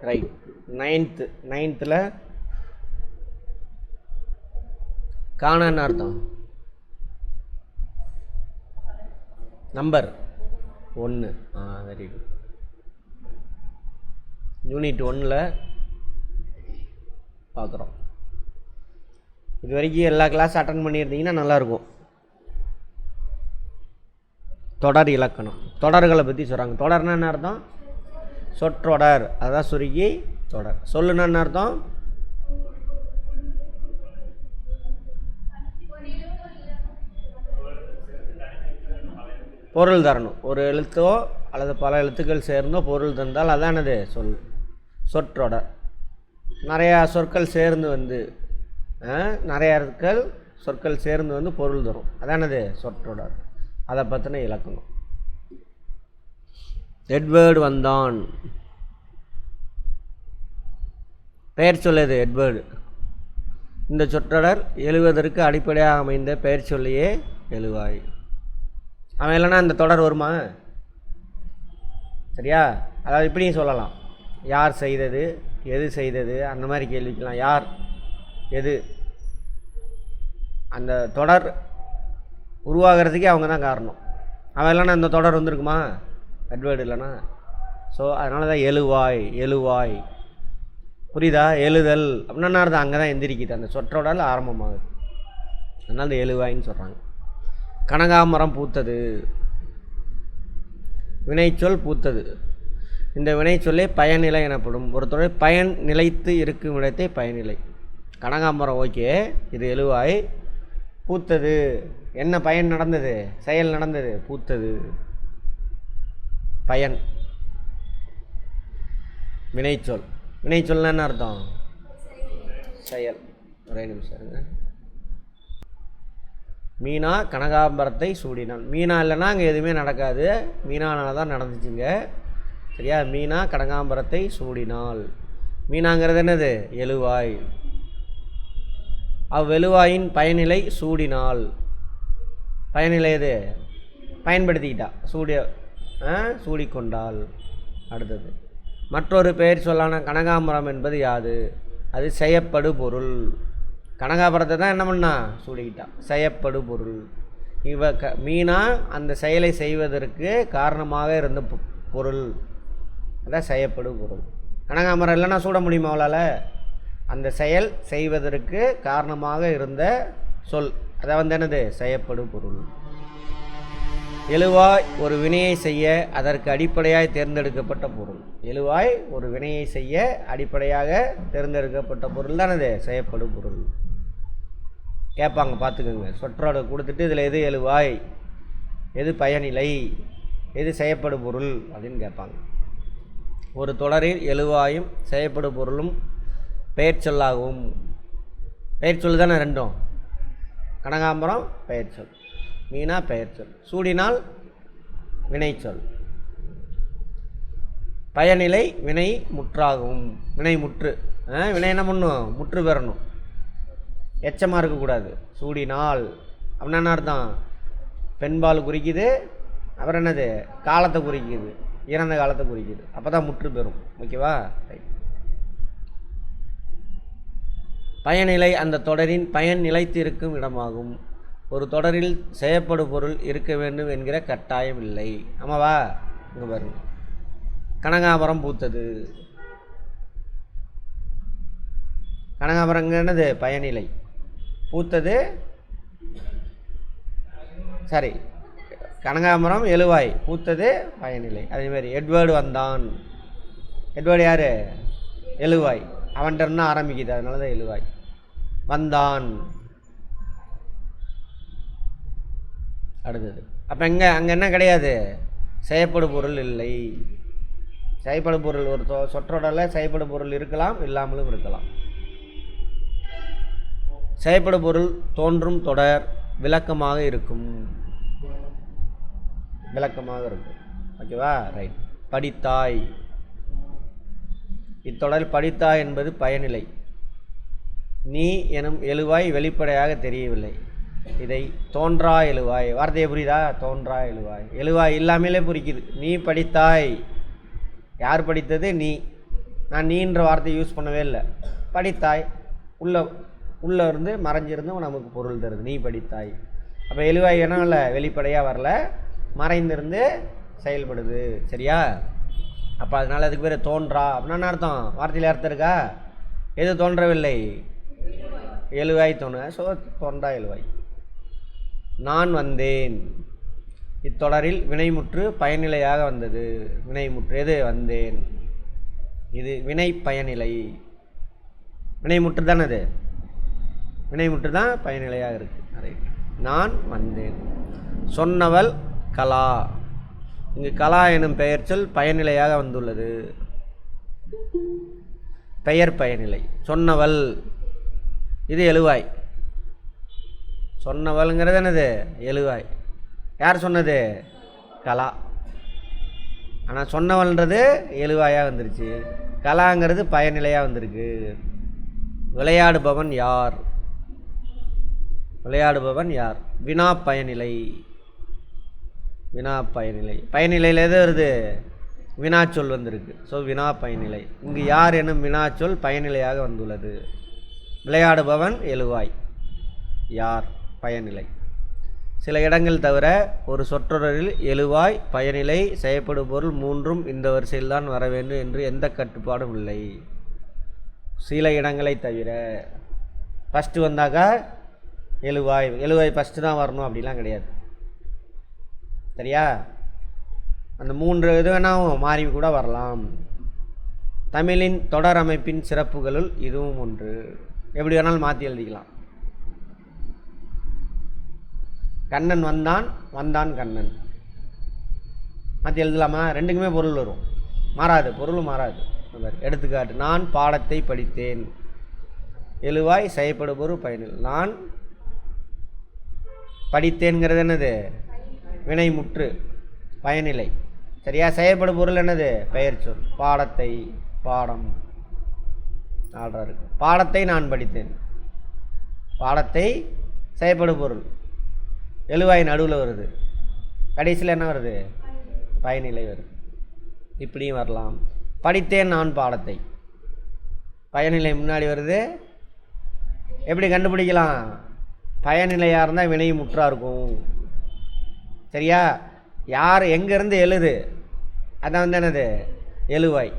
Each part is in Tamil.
ரைட். நைன்த்தில் காணன்னு அர்த்தம் நம்பர் 1. Very good. யூனிட் 1ல் பார்க்குறோம். இது வரைக்கும் எல்லா கிளாஸ் அட்டன் பண்ணியிருந்தீங்கன்னா நல்லாயிருக்கும். தொடர் இலக்கணம், தொடர்களை பற்றி சொல்கிறாங்க. தொடர்னா என்ன அர்த்தம்? சொற்றொடர், அதான் சுருக்கி தொடர். சொல்லுன்னா என்ன அர்த்தம்? பொருள் தரணும். ஒரு எழுத்தோ அல்லது பல எழுத்துக்கள் சேர்ந்தோ பொருள் தந்தால் அதானது சொல். சொற்றொடர். நிறையா சொற்கள் சேர்ந்து வந்து நிறையா சொற்கள் சேர்ந்து வந்து பொருள் தரும், அதானது சொற்றொடர். அதை பற்றின இலக்கணம். எட்வர்டு வந்தான். பெயர் சொல்லுது எட்வர்டு. இந்த சொற்றொடர் எழுவதற்கு அடிப்படையாக அமைந்த பெயர் சொல்லியே எழுவாய். அவன் இல்லைன்னா இந்த தொடர் வருமா? சரியா? அதாவது இப்படியும் சொல்லலாம், யார் செய்தது, எது செய்தது, அந்த மாதிரி கேள்விக்கலாம். யார், எது, அந்த தொடர் உருவாகிறதுக்கே அவங்க தான் காரணம். அவன் இல்லைன்னா இந்த தொடர் வந்திருக்குமா? எட்வர்டு இல்லைன்னா. ஸோ அதனால தான் எழுவாய். எழுவாய் புரியுதா? எழுதல் அப்படின்னா அர்த்தம் அங்கே தான் எந்திரிக்குது, அந்த சொற்றொடர் ஆரம்பமாகுது. அதனால இந்த எழுவாயின்னு சொல்கிறாங்க. கனகாமரம் பூத்தது. வினைச்சொல் பூத்தது. இந்த வினைச்சொல்லே பயனிலை எனப்படும். ஒரு தொடர் பயன் நிலைத்து இருக்கும் இடத்தை பயனிலை. கனகாமரம் ஓகே, இது எழுவாய். பூத்தது, என்ன பயன் நடந்தது, செயல் நடந்தது, பூத்தது. பயன் வினைச்சொல். வினைச்சொல்னா என்ன அர்த்தம்? செயல். ஒரே நிமிஷம் இருங்க. மீனா கனகாம்பரத்தை சூடினாள். மீனா இல்லைன்னா அங்கே எதுவுமே நடக்காது, மீனானால தான் நடந்துச்சுங்க. சரியா? மீனா கனகாம்பரத்தை சூடினாள். மீனாங்கிறது என்னது? எழுவாய். அவ்வெழுவாயின் பயனிலை சூடினாள். பயனிலை எது? பயன்படுத்திக்கிட்டா, சூடிக்கொண்டாள். அடுத்தது மற்றொரு பெயர் சொல்லான கனகாம்பரம் என்பது யாது? அது செய்யப்படு பொருள். கனகாபுரத்தை தான் என்ன பண்ணா? சூடிக்கிட்டா. செய்யப்படு பொருள். மீனா அந்த செயலை செய்வதற்கு காரணமாக இருந்த பொருள், அதான் செய்யப்படு பொருள். கனகாமரம் இல்லைன்னா சூட முடியுமா அவளால்? அந்த செயல் செய்வதற்கு காரணமாக இருந்த சொல், அதை வந்து என்னது? செய்யப்படு பொருள். எழுவாய் ஒரு வினையை செய்ய அதற்கு அடிப்படையாக தேர்ந்தெடுக்கப்பட்ட பொருள். எழுவாய் ஒரு வினையை செய்ய அடிப்படையாக தேர்ந்தெடுக்கப்பட்ட பொருள் தான் அது செய்யப்படு பொருள். கேட்பாங்க, பார்த்துக்கோங்க. சொற்றோடு கொடுத்துட்டு இதில் எது எழுவாய், எது பயனிலை, எது செய்யப்படு பொருள் அப்படின்னு கேட்பாங்க. ஒரு தொடரில் எழுவாயும் செய்யப்படு பொருளும் பெயர் சொல்லாகவும். பெயர் சொல் தானே ரெண்டும். கனகாம்பரம் பெயர் சொல், மீனா பெயர் சொல், சூடினால் வினைச்சொல். பயனிலை வினை முற்றாகவும். வினை முற்று, வினை என்ன பண்ணும்? முற்று பெறணும், எச்சமாக இருக்கக்கூடாது. சூடினால் அப்படின்னா என்ன அர்த்தம்? பெண்பால் குறிக்குது, அப்புறம் என்னது? காலத்தை குறிக்குது, இறந்த காலத்தை குறிக்குது. அப்போ தான் முற்று பெறும். ஓகேவா? பயனிலை அந்த தொடரின் பயன் நிலைத்து இருக்கும் இடமாகும். ஒரு தொடரில் செய்யப்படும் பொருள் இருக்க வேண்டும் என்கிற கட்டாயம் இல்லை. ஆமாவா? இங்கே பாருங்க, கனகாமரம் பூத்தது. கனகாமரங்க என்னது? பயனிலை. பூத்தது, சரி, கனகாமரம் எழுவாய், பூத்தது பயனிலை. அதேமாதிரி எட்வர்டு வந்தான். எட்வர்டு யார்? எழுவாய். அவன்கிட்ட இருந்தால் ஆரம்பிக்குது, அதனால தான் எழுவாய். வந்தான். அடுத்தது அப்போ அங்கே என்ன கிடையாது? செய்யப்படு பொருள் இல்லை. செய்யப்படு பொருள் ஒரு சொற்றொடரில் செய்யப்படு பொருள் இருக்கலாம், இல்லாமலும் இருக்கலாம். செய்யப்படு பொருள் தோன்றும் தொடர் விளக்கமாக இருக்கும். விளக்கமாக இருக்கும். ஓகேவா? ரைட். படித்தாய். இத்தொடரில் படித்தாய் என்பது பயனிலை. நீ எனும் எழுவாய் வெளிப்படையாக தெரியவில்லை. இதை தோன்றா எழுவாய். வார்த்தையை புரியுதா? தோன்றா எழுவாய். எழுவாய் இல்லாமலே புரிக்குது. நீ படித்தாய். யார் படித்தது? நீ. நான் நீன்ற வார்த்தையை யூஸ் பண்ணவே இல்லை. படித்தாய் உள்ளே இருந்து மறைஞ்சிருந்து நமக்கு பொருள் தருது, நீ படித்தாய். அப்போ எழுவாய் என்ன இல்லை, வெளிப்படையாக வரல, மறைந்திருந்து செயல்படுது. சரியா? அப்போ அதனால் அதுக்கு பேர் தோன்றா அப்படின்னா அர்த்தம். வார்த்தையில் அர்த்தம் இருக்கா? எது தோன்றவில்லை? எழுவாய் தோணு. ஸோ தோன்றா எழுவாய். நான் வந்தேன் இத்தொடரில் வினைமுற்று பயனிலையாக வந்தது. வினைமுற்று எது? வந்தேன். இது வினை பயனிலை. வினைமுற்று தானே அது, வினைமுற்று தான் பயனிலையாக இருக்குது. அதை நான் வந்தேன். சொன்னவள் கலா. இங்கு கலா எனும் பெயர் சொல் பயனிலையாக வந்துள்ளது. பெயர் பயனிலை. சொன்னவள் இது எழுவாய். சொன்னவள்ங்கிறது என்னது? எழுவாய். யார் சொன்னது? கலா. ஆனால் சொன்னவள்ன்றது எழுவாயாக வந்துருச்சு, கலாங்கிறது பயனிலையாக வந்திருக்கு. விளையாடுபவன் யார்? விளையாடுபவன் யார்? வினா பயனிலை. வினா பயனிலை. பயனிலையில் எது வருது? வினாச்சொல் வந்திருக்கு. ஸோ வினா பயனிலை. இங்கு யார் எனும் வினாச்சொல் பயனிலையாக வந்துள்ளது. விளையாடுபவன் எழுவாய், யார் பயனிலை. சில இடங்கள் தவிர ஒரு சொற்றொடரில் எழுவாய், பயனிலை, செய்யப்படும் பொருள் மூன்றும் இந்த வரிசையில்தான் வர வேண்டும் என்று எந்த கட்டுப்பாடும் இல்லை. சில இடங்களை தவிர. ஃபஸ்ட்டு வந்தாக்கா எழுவாய், எழுவாய் ஃபஸ்ட்டு தான் வரணும் அப்படிலாம் கிடையாது. சரியா? அந்த மூன்று இது வேணாலும் மாறி கூட வரலாம். தமிழின் தொடர் அமைப்பின் சிறப்புகளுள் இதுவும் ஒன்று. எப்படி வேணாலும் மாற்றி எழுதிக்கலாம். கண்ணன் வந்தான், வந்தான் கண்ணன் மாற்றி எழுதலாமா? ரெண்டுக்குமே பொருள் வரும், மாறாது, பொருளும் மாறாது. எடுத்துக்காட்டு, நான் பாடத்தை படித்தேன். எழுவாய், செய்யப்படும் பொருள் பயனில். நான் படித்தேன்கிறது என்னது? வினைமுற்று பயனிலை. சரியா? செய்யப்படும் பொருள் என்னது? பெயர் சொல். பாடத்தை, பாடம் ஆர்டர் இருக்கு. பாடத்தை நான் படித்தேன். பாடத்தை செய்யப்படும் பொருள். எழுவாய் நடுவில் வருது, கடைசியில் என்ன வருது? பயனிலை வருது. இப்படியும் வரலாம். படித்தேன் நான் பாடத்தை, பயனிலை முன்னாடி வருது. எப்படி கண்டுபிடிக்கலாம்? பயனிலையாக இருந்தால் வினை முற்றா இருக்கும். சரியா? யார் எங்கேருந்து எழுது, அதான் வந்து என்னது? எழுவாய்.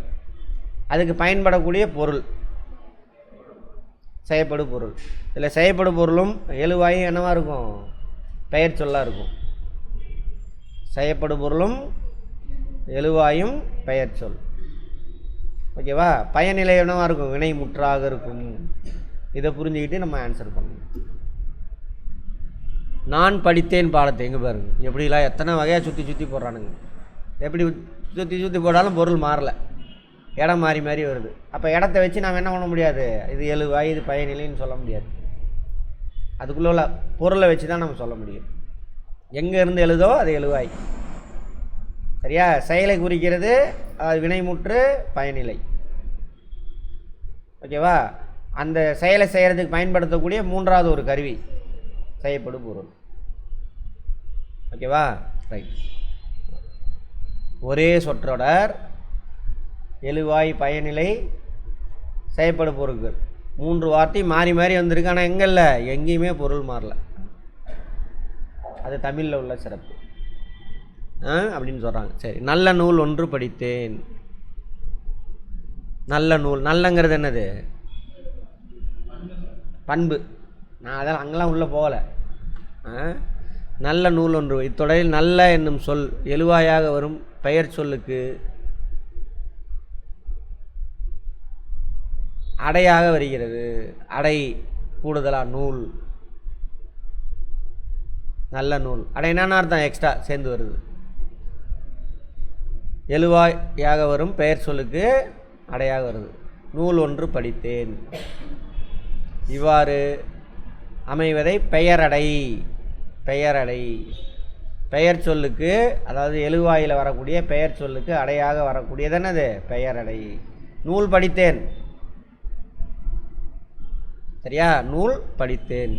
அதுக்கு பயன்படக்கூடிய பொருள் செய்யப்படும் பொருள். இதில் செய்யப்படும் பொருளும் எழுவாயும் என்னவாக இருக்கும்? பெயர் சொல்லாக இருக்கும். செய்யப்படும் பொருளும் எழுவாயும் பெயர் சொல். ஓகேவா? பயனிலை என்னவாக இருக்கும்? வினை முற்றாக இருக்கும். இதை புரிஞ்சுக்கிட்டு நம்ம ஆன்சர் பண்ணணும். நான் படித்தேன் பாடத்தை. எங்கே பாருங்க எப்படிலாம் எத்தனை வகையாக சுற்றி சுற்றி போடுறானுங்க. எப்படி சுற்றி சுற்றி போட்டாலும் பொருள் மாறலை, இடம் மாறி மாறி வருது. அப்போ இடத்த வச்சு நாம் என்ன பண்ண முடியாது? இது எழுவாய், இது பயனிலைன்னு சொல்ல முடியாது. அதுக்குள்ளே உள்ள பொருளை வச்சு தான் நம்ம சொல்ல முடியும். எங்கே இருந்து எழுதோ அது எழுவாய். சரியா? செயலை குறிக்கிறது அது வினைமுற்று பயனிலை. ஓகேவா? அந்த செயலை செய்கிறதுக்கு பயன்படுத்தக்கூடிய மூன்றாவது ஒரு கருவி செய்யப்படும் பொருள். ஓகேவா? ரைட். ஒரே சொற்றொடர், எழுவாய், பயனிலை, செய்யப்படும் பொருட்கள், மூன்று வார்த்தை மாறி மாறி வந்திருக்கு. ஆனால் எங்கே இல்லை? எங்கேயுமே பொருள் மாறல. அது தமிழில் உள்ள சிறப்பு அப்படின்னு சொல்கிறாங்க. சரி, நல்ல நூல் ஒன்று படித்தேன். நல்ல நூல், நல்லங்கிறது என்னது? பண்பு. நான் அதெல்லாம் அங்கெல்லாம் உள்ளே போகலை. நல்ல நூல் ஒன்று. இத்தொடரில் நல்ல என்னும் சொல் எழுவாயாக வரும் பெயர் சொல்லுக்கு அடையாக வருகிறது. அடை கூடுதலாக நூல். நல்ல நூல் அடைனா அர்த்தம் எக்ஸ்ட்ரா சேர்ந்து வருது. எழுவாயாக வரும் பெயர் சொல்லுக்கு அடையாக வருது. நூல் ஒன்று படித்தேன். இவ்வாறு அமைவதை பெயரடை. பெயரடை பெயர் சொல்லுக்கு, அதாவது எழுவாயில் வரக்கூடிய பெயர் சொல்லுக்கு அடையாக வரக்கூடியது என்னது? பெயரடை. நூல் படித்தேன். சரியா? நூல் படித்தேன்.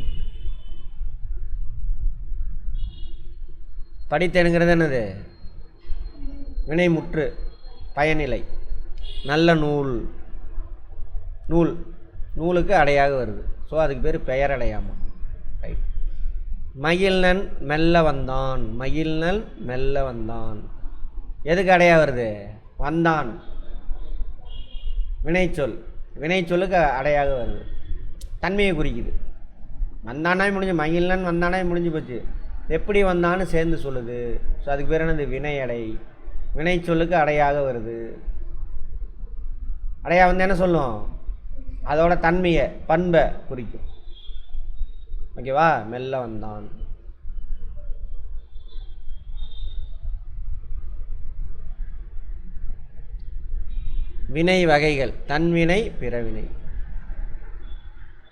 படித்தேனுங்கிறது என்னது? வினைமுற்று பயனிலை. நல்ல நூல் நூல், நூலுக்கு அடையாக வருது. ஸோ அதுக்கு பேர் பெயரடையாமா. ரைட். மகிழ்நன் மெல்ல வந்தான், மகிழ்நன் மெல்ல வந்தான், எதுக்கு அடையாக வருது? வந்தான் வினைச்சொல், வினைச்சொல்லுக்கு அடையாக வருது, தன்மையை குறிக்குது. வந்தானே முடிஞ்சு, மகிழ்நன் வந்தானே முடிஞ்சு போச்சு. எப்படி வந்தான்னு சேர்ந்து சொல்லுது. ஸோ அதுக்கு பேர் என்னது? வினையடை. வினைச்சொல்லுக்கு அடையாக வருது. அடையாக வந்து என்ன சொல்லும்? அதோட தன்மையை, பண்பை குறிக்கும். ஓகேவா? மெல்ல வந்தான். வினை வகைகள்: தன்வினை, பிறவினை.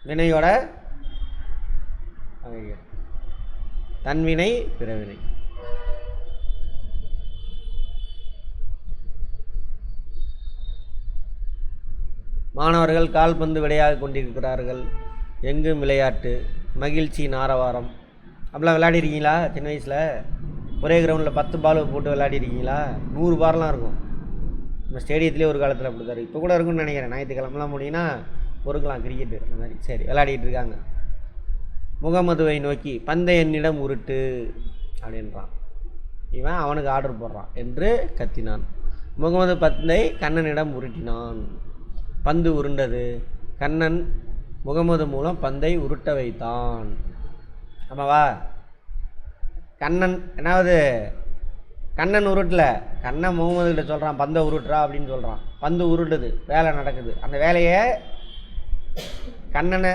வினையோட வகைகள்: தன்வினை, பிறவினை. மாணவர்கள் கால்பந்து விளையாடி கொண்டிருக்கிறார்கள். எங்கும் விளையாட்டு, மகிழ்ச்சி, நாரவாரம். அப்படிலாம் விளையாடிருக்கீங்களா? சின்ன வயசில் ஒரே கிரவுண்டில் 10 பால் போட்டு விளையாடிருக்கீங்களா? 100 பார்லாம் இருக்கும். நம்ம ஸ்டேடியத்துலேயே ஒரு காலத்தில் அப்படி தான், இப்போ கூட இருக்குன்னு நினைக்கிறேன். ஞாயிற்றுக்கிழமெலாம் முடியும்னா பொறுக்கலாம் கிரிக்கெட்டு அந்த மாதிரி. சரி, விளையாடிட்டு இருக்காங்க. முகமதுவை நோக்கி பந்தை என்னிடம் உருட்டு அப்படின்றான். இவன் அவனுக்கு ஆர்டர் போடுறான் என்று கத்தினான். முகமது பந்தை கண்ணனிடம் உருட்டினான். பந்து உருண்டது. கண்ணன் முகமது மூலம் பந்தை உருட்ட வைத்தான். ஆமாவா? கண்ணன் என்னாவது? கண்ணன் உருட்டல, கண்ணன் முகமது கிட்ட சொல்கிறான் பந்தை உருட்டுறா அப்படின்னு சொல்கிறான். பந்து உருட்டுது, வேலை நடக்குது. அந்த வேலையை கண்ணனை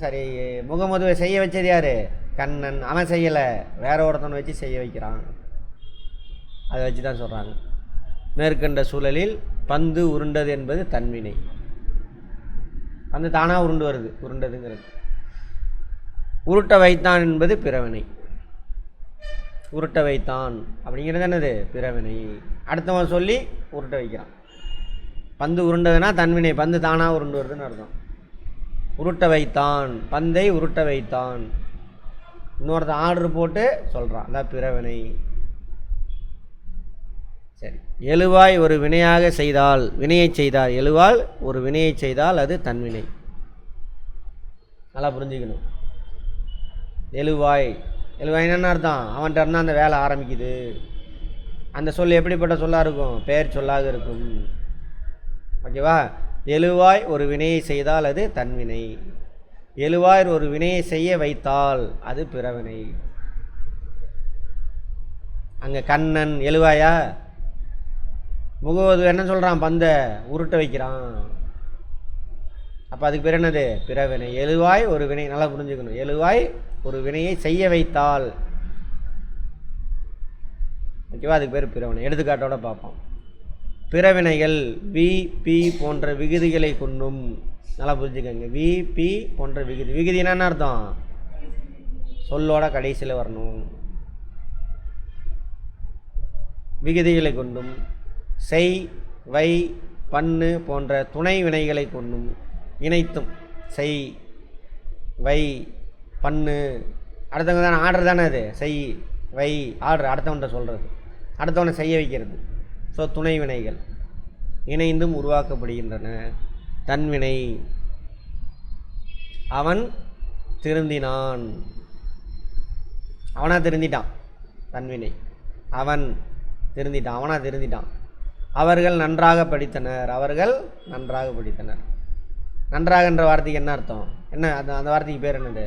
சரி முகமதுவை செய்ய வச்சது யார்? கண்ணன். அவன் செய்யலை, வேற ஒருத்தனை வச்சு செய்ய வைக்கிறான். அதை வச்சு தான் சொல்கிறாங்க. மேற்கண்ட சூழலில் பந்து உருண்டது என்பது தன்வினை. பந்து தானாக உருண்டு வருது, உருண்டதுங்கிறது. உருட்ட வைத்தான் என்பது பிறவினை. உருட்ட வைத்தான் அப்படிங்கிறது என்னது? பிறவினை. அடுத்தவன் சொல்லி உருட்ட வைக்கிறான். பந்து உருண்டதுன்னா தன்வினை, பந்து தானாக உருண்டு வருதுன்னு அர்த்தம். உருட்ட வைத்தான், பந்தை உருட்ட வைத்தான். இன்னொருத்தன் ஆர்டர் போட்டு சொல்கிறான், அதான் பிறவினை. சரி, எழுவாய் ஒரு வினையாக செய்தால், வினையை செய்தால், எழுவால் ஒரு வினையை செய்தால் அது தன்வினை. நல்லா புரிஞ்சுக்கணும். எழுவாய், எழுவாய் என்னென்ன அர்த்தம்? அவன்கிட்ட இருந்தால் அந்த வேலை ஆரம்பிக்குது. அந்த சொல் எப்படிப்பட்ட சொல்லாக இருக்கும்? பெயர் சொல்லாக இருக்கும். ஓகேவா? எழுவாய் ஒரு வினையை செய்தால் அது தன்வினை. எழுவாய் ஒரு வினையை செய்ய வைத்தால் அது பிறவினை. அங்கே கண்ணன் எழுவாயா? முகமது என்ன சொல்கிறான்? பந்தை உருட்ட வைக்கிறான். அப்போ அதுக்கு பேர் என்னது? பிறவினை. எழுவாய் ஒரு வினை, நல்லா புரிஞ்சுக்கணும். எழுவாய் ஒரு வினையை செய்ய வைத்தால், ஓகேவா, அதுக்கு பேர் பிறவினை. எடுத்துக்காட்டோட பார்ப்போம். பிறவினைகள் வி பி போன்ற விகுதிகளை கொண்டும், நல்லா புரிஞ்சுக்கங்க. வி பி போன்ற விகுதி, விகுதினா என்ன அர்த்தம்? சொல்லோட கடைசியில் வரணும். விகுதிகளை கொண்டும், செய் வை பண்ணு போன்ற துணை வினைகளை கொண்டும் இணைத்தும். செய் வை பண்ணு, அடுத்தவங்க தானே, ஆர்டர் தானே அது. செய் வை ஆர்டர், அடுத்தவன்கிட்ட சொல்கிறது, அடுத்தவனை செய்ய வைக்கிறது. ஸோ துணை வினைகள் இணைந்தும் உருவாக்கப்படுகின்றன. தன்வினை. அவன் திருந்தினான், அவனாக திருந்திட்டான். தன்வினை. அவன் திருந்திட்டான், அவனாக திருந்திட்டான். அவர்கள் நன்றாக படித்தனர், அவர்கள் நன்றாக படித்தனர். நன்றாகன்ற வார்த்தைக்கு என்ன அர்த்தம்? என்ன அந்த வார்த்தைக்கு பேர் என்னது?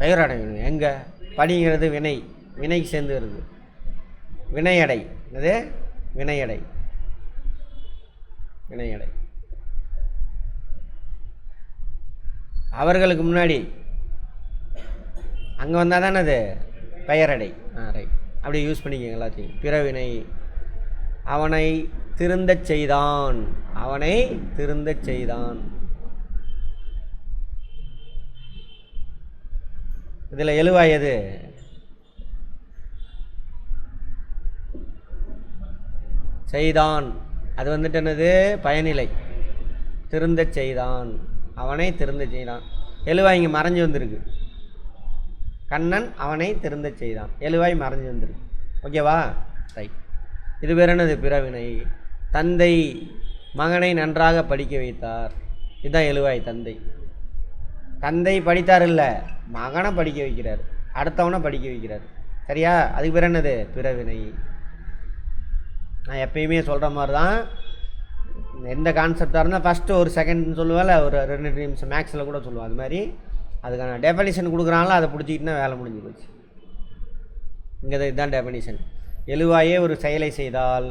பெயரடை. எங்கே? படிங்கிறது வினை, வினைக்கு சேர்ந்து வருது. வினையடை. என்னது? வினையடை. வினையடை. அவர்களுக்கு முன்னாடி அங்கே வந்தால் தானே அது பெயரடை. ரைட், அப்படியே யூஸ் பண்ணிக்கோங்க எல்லாத்தையும். பிறவினை. அவனை திருந்தச் செய்தான், அவனை திருந்தச் செய்தான். இதில் எழுவாய் எது? செய்தான். அது வந்துட்டு என்னது? பயனிலை. திருந்தச் செய்தான், அவனை திருந்தச் செய்தான். எழுவாய் இங்கே மறைஞ்சு வந்திருக்கு. கண்ணன் அவனை திருந்தச் செய்தான், எழுவாய் மறைஞ்சு வந்திருக்கு. ஓகேவா? ரைட். இது பேர் என்னது? பிறவினை. தந்தை மகனை நன்றாக படிக்க வைத்தார். இதுதான் எழுவாய். தந்தை தந்தை படித்தார் இல்லை, மகனை படிக்க வைக்கிறார், அடுத்தவனை படிக்க வைக்கிறார். சரியா? அதுக்கு பேர் என்னது? பிறவினை. நான் எப்பயுமே சொல்கிற மாதிரி தான், எந்த கான்செப்டாக இருந்தால் ஃபஸ்ட்டு ஒரு செகண்ட்னு சொல்லுவேன், ஒரு 2 நிமிஷம் மேக்ஸில் கூட சொல்லுவேன். அது மாதிரி அதுக்கான டெஃபனிஷன் கொடுக்குறாங்களோ அதை பிடிச்சிக்கிட்டுனா வேலை முடிஞ்சு போச்சு. இங்கே இதுதான் டெஃபனிஷன். எழுவாயே ஒரு செயலை செய்தால்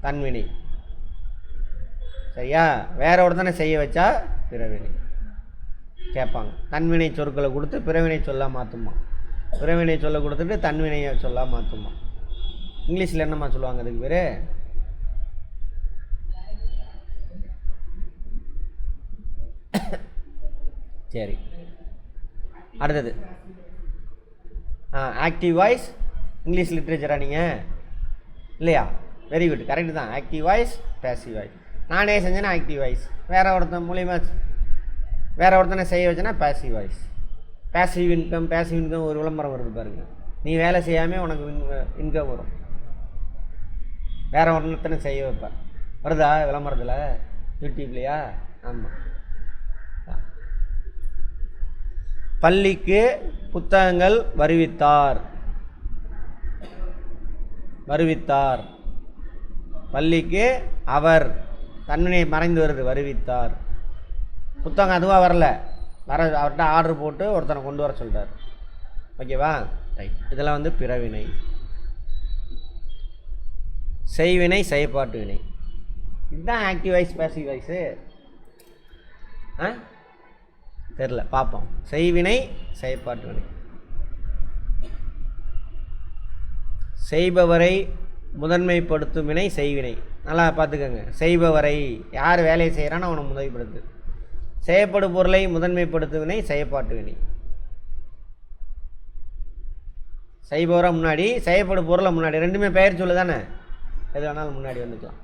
தன்வினை. சரியா? வேற ஒருத்தனை செய்ய வச்சா பிறவினை கேட்பாங்க. தன்வினை சொற்களை கொடுத்து பிறவினை சொல்ல மாற்றுமா, பிறவினை சொல்ல கொடுத்துட்டு தன்வினையை சொல்ல மாற்றுமா. இங்கிலீஷில் என்னம்மா சொல்லுவாங்க அதுக்கு பேர்? சரி, அடுத்தது ஆக்டிவ் வாய்ஸ். இங்கிலீஷ் லிட்ரேச்சரா நீங்கள்? இல்லையா? வெரி குட், கரெக்டு தான். Active voice, passive voice. நானே செஞ்சேன்னா ஆக்டிவ் வாய்ஸ், வேறு ஒருத்தன் மூலிமா வேறு ஒருத்தனை செய்ய வச்சேன்னா பேசிவ் வாய்ஸ். பேசிவ் இன்கம் ஒரு விளம்பரம் வருது பாருங்கள். நீ வேலை செய்யாமல் உனக்கு இன்கம் வரும், வேறு ஒருத்தனை செய்ய வைப்பேன். வருதா விளம்பரத்தில்? யூடியூப்லையா? ஆமாம். பள்ளிக்கு புத்தகங்கள் வருவித்தார். பள்ளிக்கு அவர், தன்வினை மறைந்து வருது, வருவித்தார். புத்தகம் அதுவாக வரல, அவர்கிட்ட ஆர்டர் போட்டு ஒருத்தனை கொண்டு வர சொல்கிறார். ஓகேவா? ரைட். இதெல்லாம் வந்து பிறவினை. செய்வினை, செயற்பாட்டு வினை. இதுதான் ஆக்டிவ் வாய்ஸ் பேசிவ் வாய்ஸு. தெரில, பார்ப்போம். செய்வினை, செயற்பாட்டு வினை. செய்பவரை முதன்மைப்படுத்தும் வினை செய்வினை. நல்லா பார்த்துக்கோங்க. செய்பவரை, யார் வேலையை செய்கிறான்னு அவனை முதன்மைப்படுத்து. செய்யப்படும் பொருளை முதன்மைப்படுத்தும் வினை செயற்பாட்டு வினை. செய்பவரை முன்னாடி, செய்யப்படும் பொருளை முன்னாடி, ரெண்டுமே பெயர் சொல்லு தானே, எது வேணாலும் முன்னாடி வந்துக்கலாம்.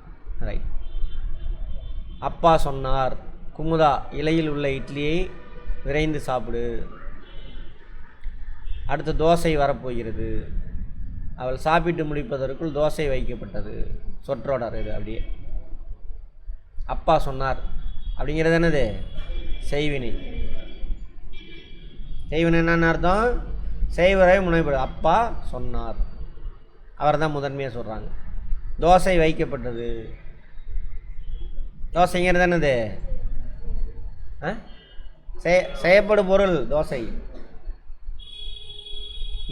ரைட். அப்பா சொன்னார், குமுதா இலையில் உள்ள இட்லியை விரைந்து சாப்பிடு. அடுத்து தோசை வரப்போகிறது. அவள் சாப்பிட்டு முடிப்பதற்குள் தோசை வைக்கப்பட்டது. சொற்றொடர் இது. அப்படியே அப்பா சொன்னார் அப்படிங்கிறது என்னது? செய்வினை. செய்வினை என்னன்னு அர்த்தம்? செய்வரை முனைப்படு. அப்பா சொன்னார், அவர் தான் முதன்மையாக சொல்கிறாங்க. தோசை வைக்கப்பட்டது. தோசைங்கிறது என்னது? செய்யப்படும் பொருள் தோசை.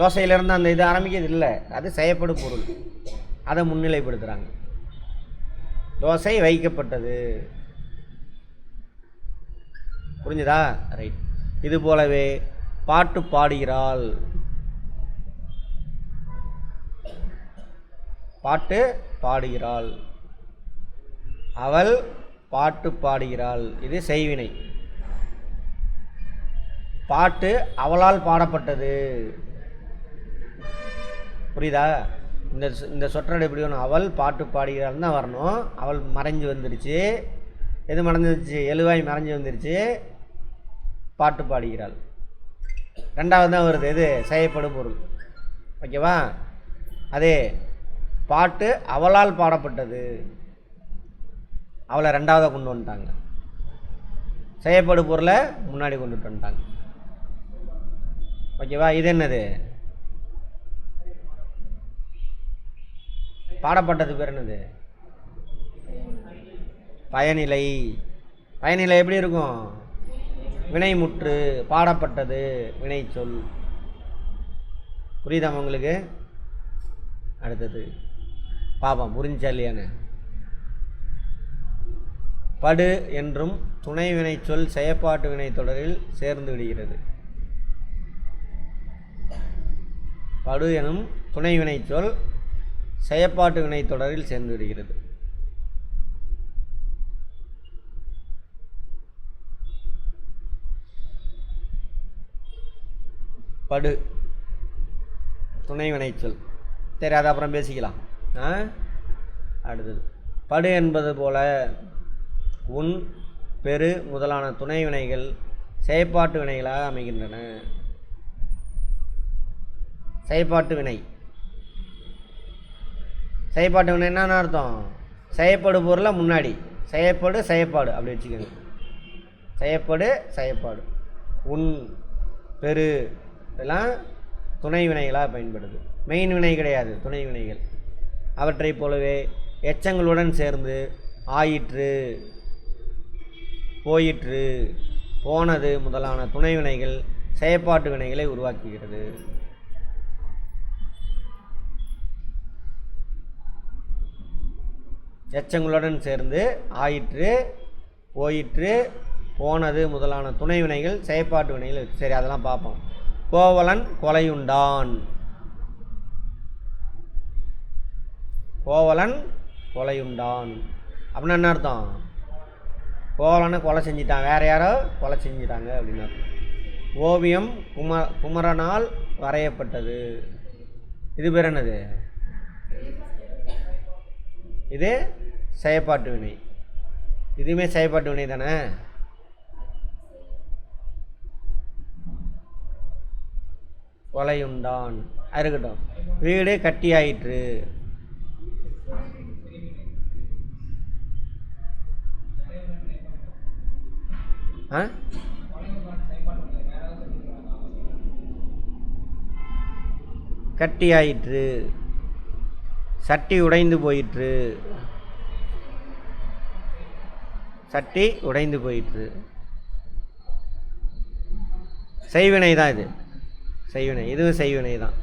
தோசையிலேருந்து அந்த இது ஆரம்பிக்கிறது இல்லை, அது செய்யப்படும் பொருள், அதை முன்னிலைப்படுத்துகிறாங்க. தோசை வைக்கப்பட்டது. புரிஞ்சுதா? ரைட். இது போலவே பாட்டு பாடுகிறாள். பாட்டு பாடுகிறாள். அவள் பாட்டு பாடுகிறாள். இது செய்வினை. பாட்டு அவளால் பாடப்பட்டது. புரியுதா? இந்த சொற்றொடர் எப்படி வேணும்? அவள் பாட்டு பாடுகிறாள் தான் வரணும். அவள் மறைஞ்சு வந்துருச்சு. எது மறைஞ்சிருச்சு? எழுவாய் மறைஞ்சு வந்துருச்சு. பாட்டு பாடுகிறாள் ரெண்டாவது தான் வருது. எது? செய்யப்படும் பொருள். ஓகேவா? அதே பாட்டு அவளால் பாடப்பட்டது, அவளை ரெண்டாவதாக கொண்டு வந்துட்டாங்க. செய்யப்படும் பொருளை முன்னாடி கொண்டுட்டு வந்துட்டாங்க. ஓகேவா? இது என்னது? பாடப்பட்டது பேர் என்னது? பயனிலை. பயனிலை எப்படி இருக்கும்? வினைமுற்று. பாடப்பட்டது வினை சொல். புரியுதாமா உங்களுக்கு? அடுத்தது பாப்போம், புரிஞ்சா இல்லையான்னு. படு என்றும் துணை வினை சொல் செயற்பாட்டு வினை தொடரில் சேர்ந்து விடுகிறது. படு எனும் துணை வினை சொல் செயற்பாட்டு வினை தொடரில் சேர்ந்து விடுகிறது. படு துணை வினை சொல். சரி, அதை அப்புறம் பேசிக்கலாம். அடுத்தது படு என்பது போல உன், பெரு முதலான துணை வினைகள் செயற்பாட்டு வினைகளாக அமைகின்றன. செயற்பாட்டு வினை. செயற்பாட்டு வினை என்னன்னு அர்த்தம்? செயப்படு பொருளை முன்னாடி செயப்படு செயப்பாடு அப்படி வச்சுக்கோங்க. செயப்படு செயப்பாடு. உன் பெரு இதெல்லாம் துணை வினைகளாக பயன்படுது. மெயின் வினை கிடையாது, துணை வினைகள். அவற்றை போலவே எச்சங்களுடன் சேர்ந்து ஆயிற்று, போயிற்று, போனது முதலான துணை வினைகள் செயற்பாட்டு வினைகளை உருவாக்குகிறது. எச்சங்களுடன் சேர்ந்து ஆயிற்று, போயிற்று, போனது முதலான துணை வினைகள் செயற்பாட்டு வினைகள். சரி, அதெல்லாம் பார்ப்போம். கோவலன் கொலையுண்டான். கோவலன் கொலையுண்டான் அப்படின்னா என்ன அர்த்தம்? கோவலனை கொலை செஞ்சிட்டான், வேற யாரோ கொலை செஞ்சிட்டாங்க அப்படின்னு அர்த்தம். ஓவியம் குமரனால் வரையப்பட்டது. இது பேர் என்னது? இது செயற்பாட்டு வினை. இதுவுமே செயற்பாட்டு வினை தானே. கொலையுண்டான் இருக்கட்டும். வீடு கட்டியாயிற்று. கட்டியாயிற்று. சட்டி உடைந்து போயிற்று. சட்டி உடைந்து போயிற்று. செய்வினை தான் இது. செய்வினை. இதுவும் செய்வினை தான்.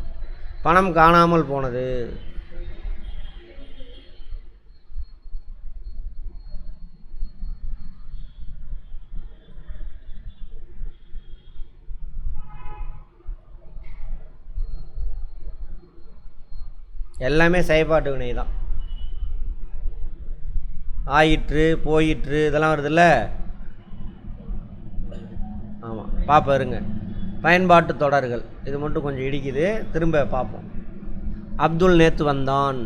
பணம் காணாமல் போனது. எல்லாமே செயற்பாட்டு வினை தான். ஆயிற்று, போயிற்று இதெல்லாம் வருதுல்ல. ஆமாம், பார்ப்போம் இருங்க. பயன்பாட்டு தொடர்கள் இது மட்டும் கொஞ்சம் இடிக்குது, திரும்ப பார்ப்போம். அப்துல் நேத்து வந்தான்.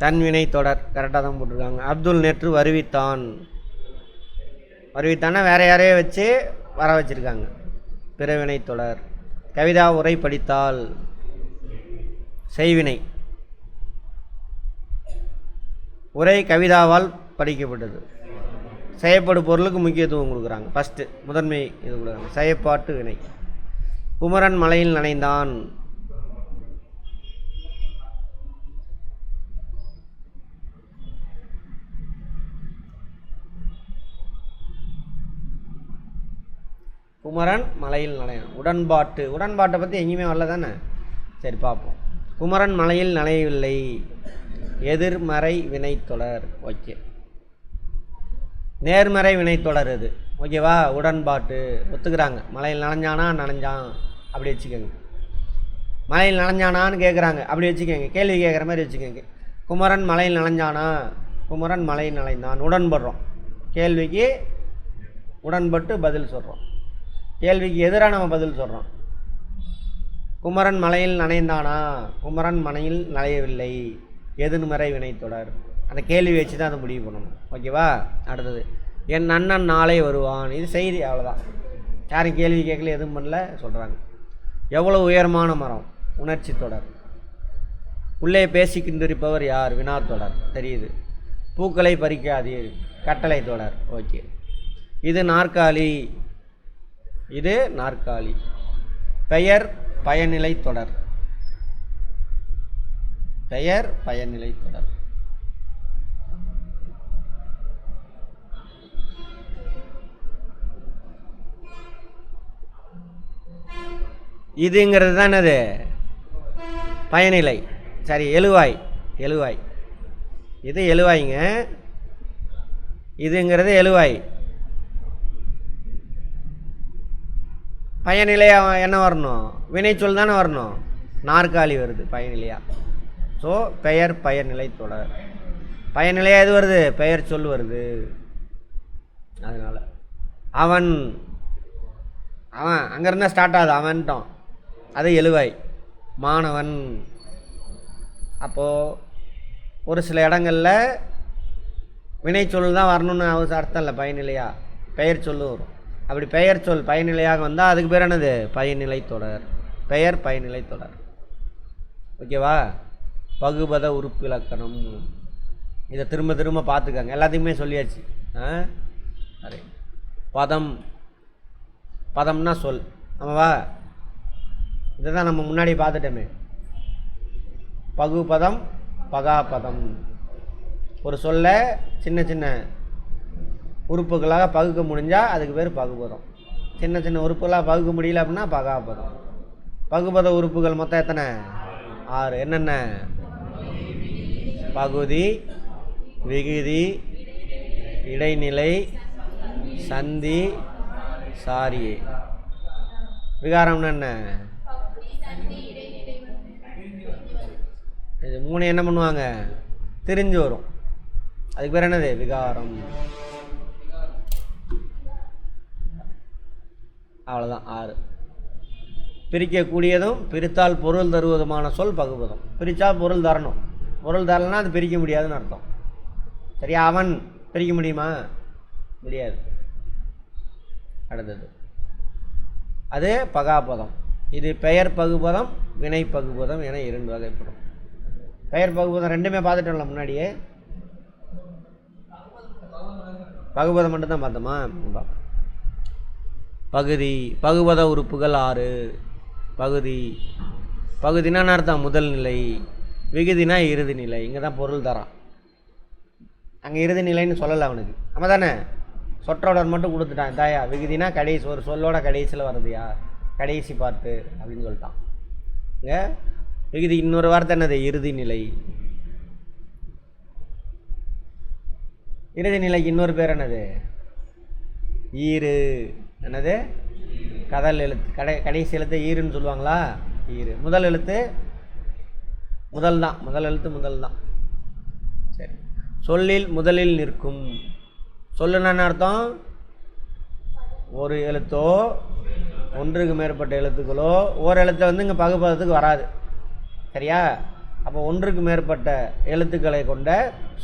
தன்வினை தொடர் கரெக்டாக தான் போட்டிருக்காங்க. அப்துல் நேற்று வருவித்தான். வருவித்தானா வேற யாரையோ வச்சு வர வச்சுருக்காங்க. பிறவினை தொடர். கவிதா உரை படித்தால். செய்வினை. உரை கவிதாவால் படிக்கப்பட்டது. செயற்படு பொருளுக்கு முக்கியத்துவம் கொடுக்குறாங்க. ஃபஸ்ட்டு முதன்மை இது கொடுக்குறாங்க. செயற்பாட்டு வினை. குமரன் மலையில் நனைந்தான். குமரன் மலையில் நனையான். உடன்பாட்டு. உடன்பாட்டை பற்றி எங்கேயுமே வரல தானே. சரி பார்ப்போம். குமரன் மலையில் நனையவில்லை. எதிர்மறை வினைத்தொடர். ஓகே. நேர்மறை வினைத்தொடர் இது. ஓகேவா? உடன்பாட்டு ஒத்துக்கிறாங்க. மலையில் நனைஞ்சானா நனைஞ்சான் அப்படி வச்சுக்கோங்க. மலையில் நனைஞ்சானான்னு கேட்குறாங்க அப்படி வச்சுக்கோங்க. கேள்வி கேட்குற மாதிரி வச்சுக்கோங்க. குமரன் மலையில் நனைஞ்சானா, குமரன் மலையில் நனைந்தான். உடன்படுறோம். கேள்விக்கு உடன்பட்டு பதில் சொல்கிறோம். கேள்விக்கு எதிராக நம்ம பதில் சொல்கிறோம். குமரன் மலையில் நனைந்தானா, குமரன் மலையில் நனையவில்லை. எதிர்மறை வினைத்தொடர். அந்த கேள்வி வச்சு தான் அதை முடிவு பண்ணணும். ஓகேவா? அடுத்தது என் அண்ணன் நாளை வருவான். இது செய்தி, அவ்வளோதான். யாரும் கேள்வி கேட்கல, எதுவும் பண்ணல, சொல்கிறாங்க. எவ்வளோ உயரமான மரம். உணர்ச்சி தொடர். உள்ளே பேசிக்கின்றிருப்பவர் யார்? வினாத்தொடர். தெரியுது. பூக்களை பறிக்காதீர். கட்டளை தொடர். ஓகே. இது நாற்காலி. இது நாற்காலி. பெயர் பயனிலை தொடர். பெயர் பயனிலை தொடர். இதுங்கிறது தான் என்னது? பயனிலை. சரி, எழுவாய். எழுவாய். இது எழுவாய்ங்க. இதுங்கிறது எழுவாய். பயனிலையா என்ன வரணும்? வினைச்சொல் தானே வரணும். நாற்காலி வருது பயனிலையா. ஸோ பெயர் பயனிலை தொடர். பயனிலையா எது வருது? பெயர் சொல் வருது. அதனால் அவன் அவன் அங்கேருந்தா ஸ்டார்ட் ஆகுது. அவன்ட்டோம். அது எழுவாய். மாணவன். அப்போது ஒரு சில இடங்களில் வினைச்சொல் தான் வரணும்னு அர்த்தம் இல்லை. பயனிலையா பெயர் சொல்லு வரும். அப்படி பெயர் சொல் பயனிலையாக வந்தால் அதுக்கு பேர் என்னது? பயனிலை தொடர். பெயர் பயனிலை தொடர். ஓகேவா? பகுபத உறுப்பு இலக்கணம். இதை திரும்ப திரும்ப பார்த்துக்கங்க, எல்லாத்தையுமே சொல்லியாச்சு. சரி, பதம், பதம்னா சொல். ஆமாவா? இதை தான் நம்ம முன்னாடி பார்த்துட்டோமே. பகுபதம், பகாபதம். ஒரு சொல்ல சின்ன சின்ன உறுப்புகளாக பகுக்க முடிஞ்சால் அதுக்கு பேர் பகுபதம். சின்ன சின்ன உறுப்புகளாக பகுக்க முடியல அப்படின்னா பகாபதம். பகுபத உறுப்புகள் மொத்தம் எத்தனை? 6. என்னென்ன? பகுதி, விகுதி, இடைநிலை, சந்தி, சாரியை. விகாரம்னு என்ன? இது 3 என்ன பண்ணுவாங்க? திரிஞ்சு வரும். அதுக்கு பேர் என்னது? விகாரம். அவ்வளோதான். 6. பிரிக்கக்கூடியதும் பிரித்தால் பொருள் தருவதுமான சொல் பகுபதம். பிரித்தா பொருள் தரணும். பொருள் தரலைன்னா அது பிரிக்க முடியாதுன்னு அர்த்தம். சரியா? அவன் பிரிக்க முடியுமா? முடியாது. அடுத்தது அது பகாபதம். இது பெயர் பகுபதம், வினை பகுபதம் என 2 வகைப்படும். பெயர் பகுபதம் ரெண்டுமே பார்த்துட்டோம்ல முன்னாடியே. பகுபதம் மட்டும்தான் பார்த்தோமா? பகுதி, பகுபத உறுப்புகள் 6. பகுதி, பகுதினா அர்த்தம் முதல் நிலை. விகுதினா இறுதி நிலை. இங்கே தான் பொருள் தரான். அங்கே இறுதி நிலைன்னு சொல்லலை அவனுக்கு. ஆமாம் தானே? சொற்றொடர் மட்டும் கொடுத்துட்டான். தாயா விகுதினா கடைசி, ஒரு சொல்லோட கடைசியில் வருதுயா, கடைசி பார்ட்டு அப்படின்னு சொல்லிட்டான். இங்கே விகுதி இன்னொரு வார்த்தை என்னது? இறுதி நிலை. இறுதி நிலைக்கு இன்னொரு பேர் என்னது? ஈறு. என்னது? கதல் எழுத்து. கடைசி எழுத்து ஈருன்னு சொல்லுவாங்களா? ஈரு. முதல் எழுத்து முதல் தான். முதல் எழுத்து முதல் தான். சரி. சொல்லில் முதலில் நிற்கும். சொல்லுன்னா என்ன அர்த்தம்? ஒரு எழுத்தோ ஒன்றுக்கு மேற்பட்ட எழுத்துக்களோ. ஒரு எழுத்தை இங்கே பகுபதத்துக்கு வராது. சரியா? அப்போ ஒன்றுக்கு மேற்பட்ட எழுத்துக்களை கொண்ட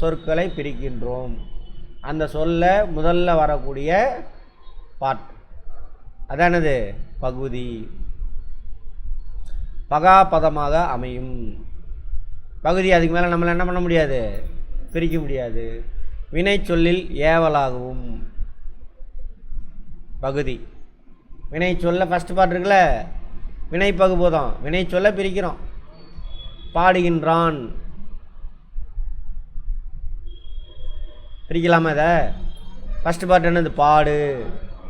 சொற்களை பிரிக்கின்றோம். அந்த சொல்ல முதல்ல வரக்கூடிய பாட் அதானது பகுதி. பகாபதமாக அமையும். பகுதி அதுக்கு மேலே நம்மளை என்ன பண்ண முடியாது? பிரிக்க முடியாது. வினை சொல்லில் ஏவலாகவும். பகுதி வினை சொல்ல ஃபஸ்ட் பார்ட் இருக்குல்ல, வினை பகுபதம். வினை சொல்ல பிரிக்கிறோம். பாடுகின்றான் பிரிக்கலாமா? இதை ஃபஸ்ட் பார்ட் என்னது? பாடு.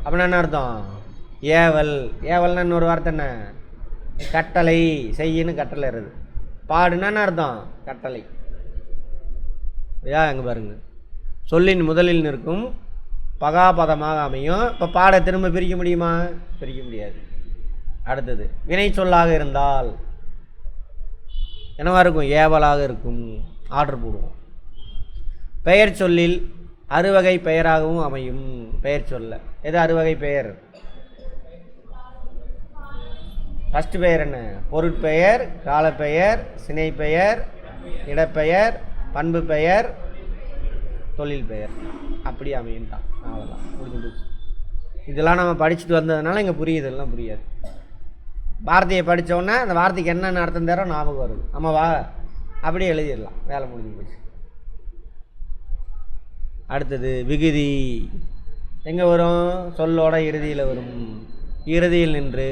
அப்படின்னா என்ன அர்த்தம்? ஏவல். ஏவல்னா இன்னொரு வார்த்தை என்ன? கட்டளை. செய்யின்னு கட்டளை இருது. பாடுனா என்ன அர்த்தம்? கட்டளை. அங்கே பாருங்க, சொல்லின் முதலில் நிற்கும், பகாபதமாக அமையும். இப்போ பாட திரும்ப பிரிக்க முடியுமா? பிரிக்க முடியாது. அடுத்தது வினை சொல்லாக இருந்தால் என்னவா இருக்கும்? ஏவலாக இருக்கும். ஆர்டர் போடுவோம். பெயர் சொல்லில் அறுவகை பெயராகவும் அமையும். பெயர் சொல்ல எது அறுவகை பெயர்? ஃபஸ்ட்டு பெயர் என்ன? பொருட்பெயர், காலப்பெயர், சினைப்பெயர், இடப்பெயர், பண்பு பெயர், தொழில் பெயர். அப்படி அமையும் தான். அவ்வளோதான், முடிஞ்சு போச்சு. இதெல்லாம் நம்ம படிச்சுட்டு வந்ததுனால இங்கே புரியுது. எல்லாம் புரியாது. வார்த்தையை படித்தோன்னே அந்த வார்த்தைக்கு என்னென்ன அர்த்தம் தர ஞாபகம் வருது. ஆமாவா? அப்படியே எழுதிடலாம். வேலை முடிஞ்சு போச்சு. அடுத்தது விகுதி. எங்கே வரும்? சொல்லோட இறுதியில் வரும். இறுதியில் நின்று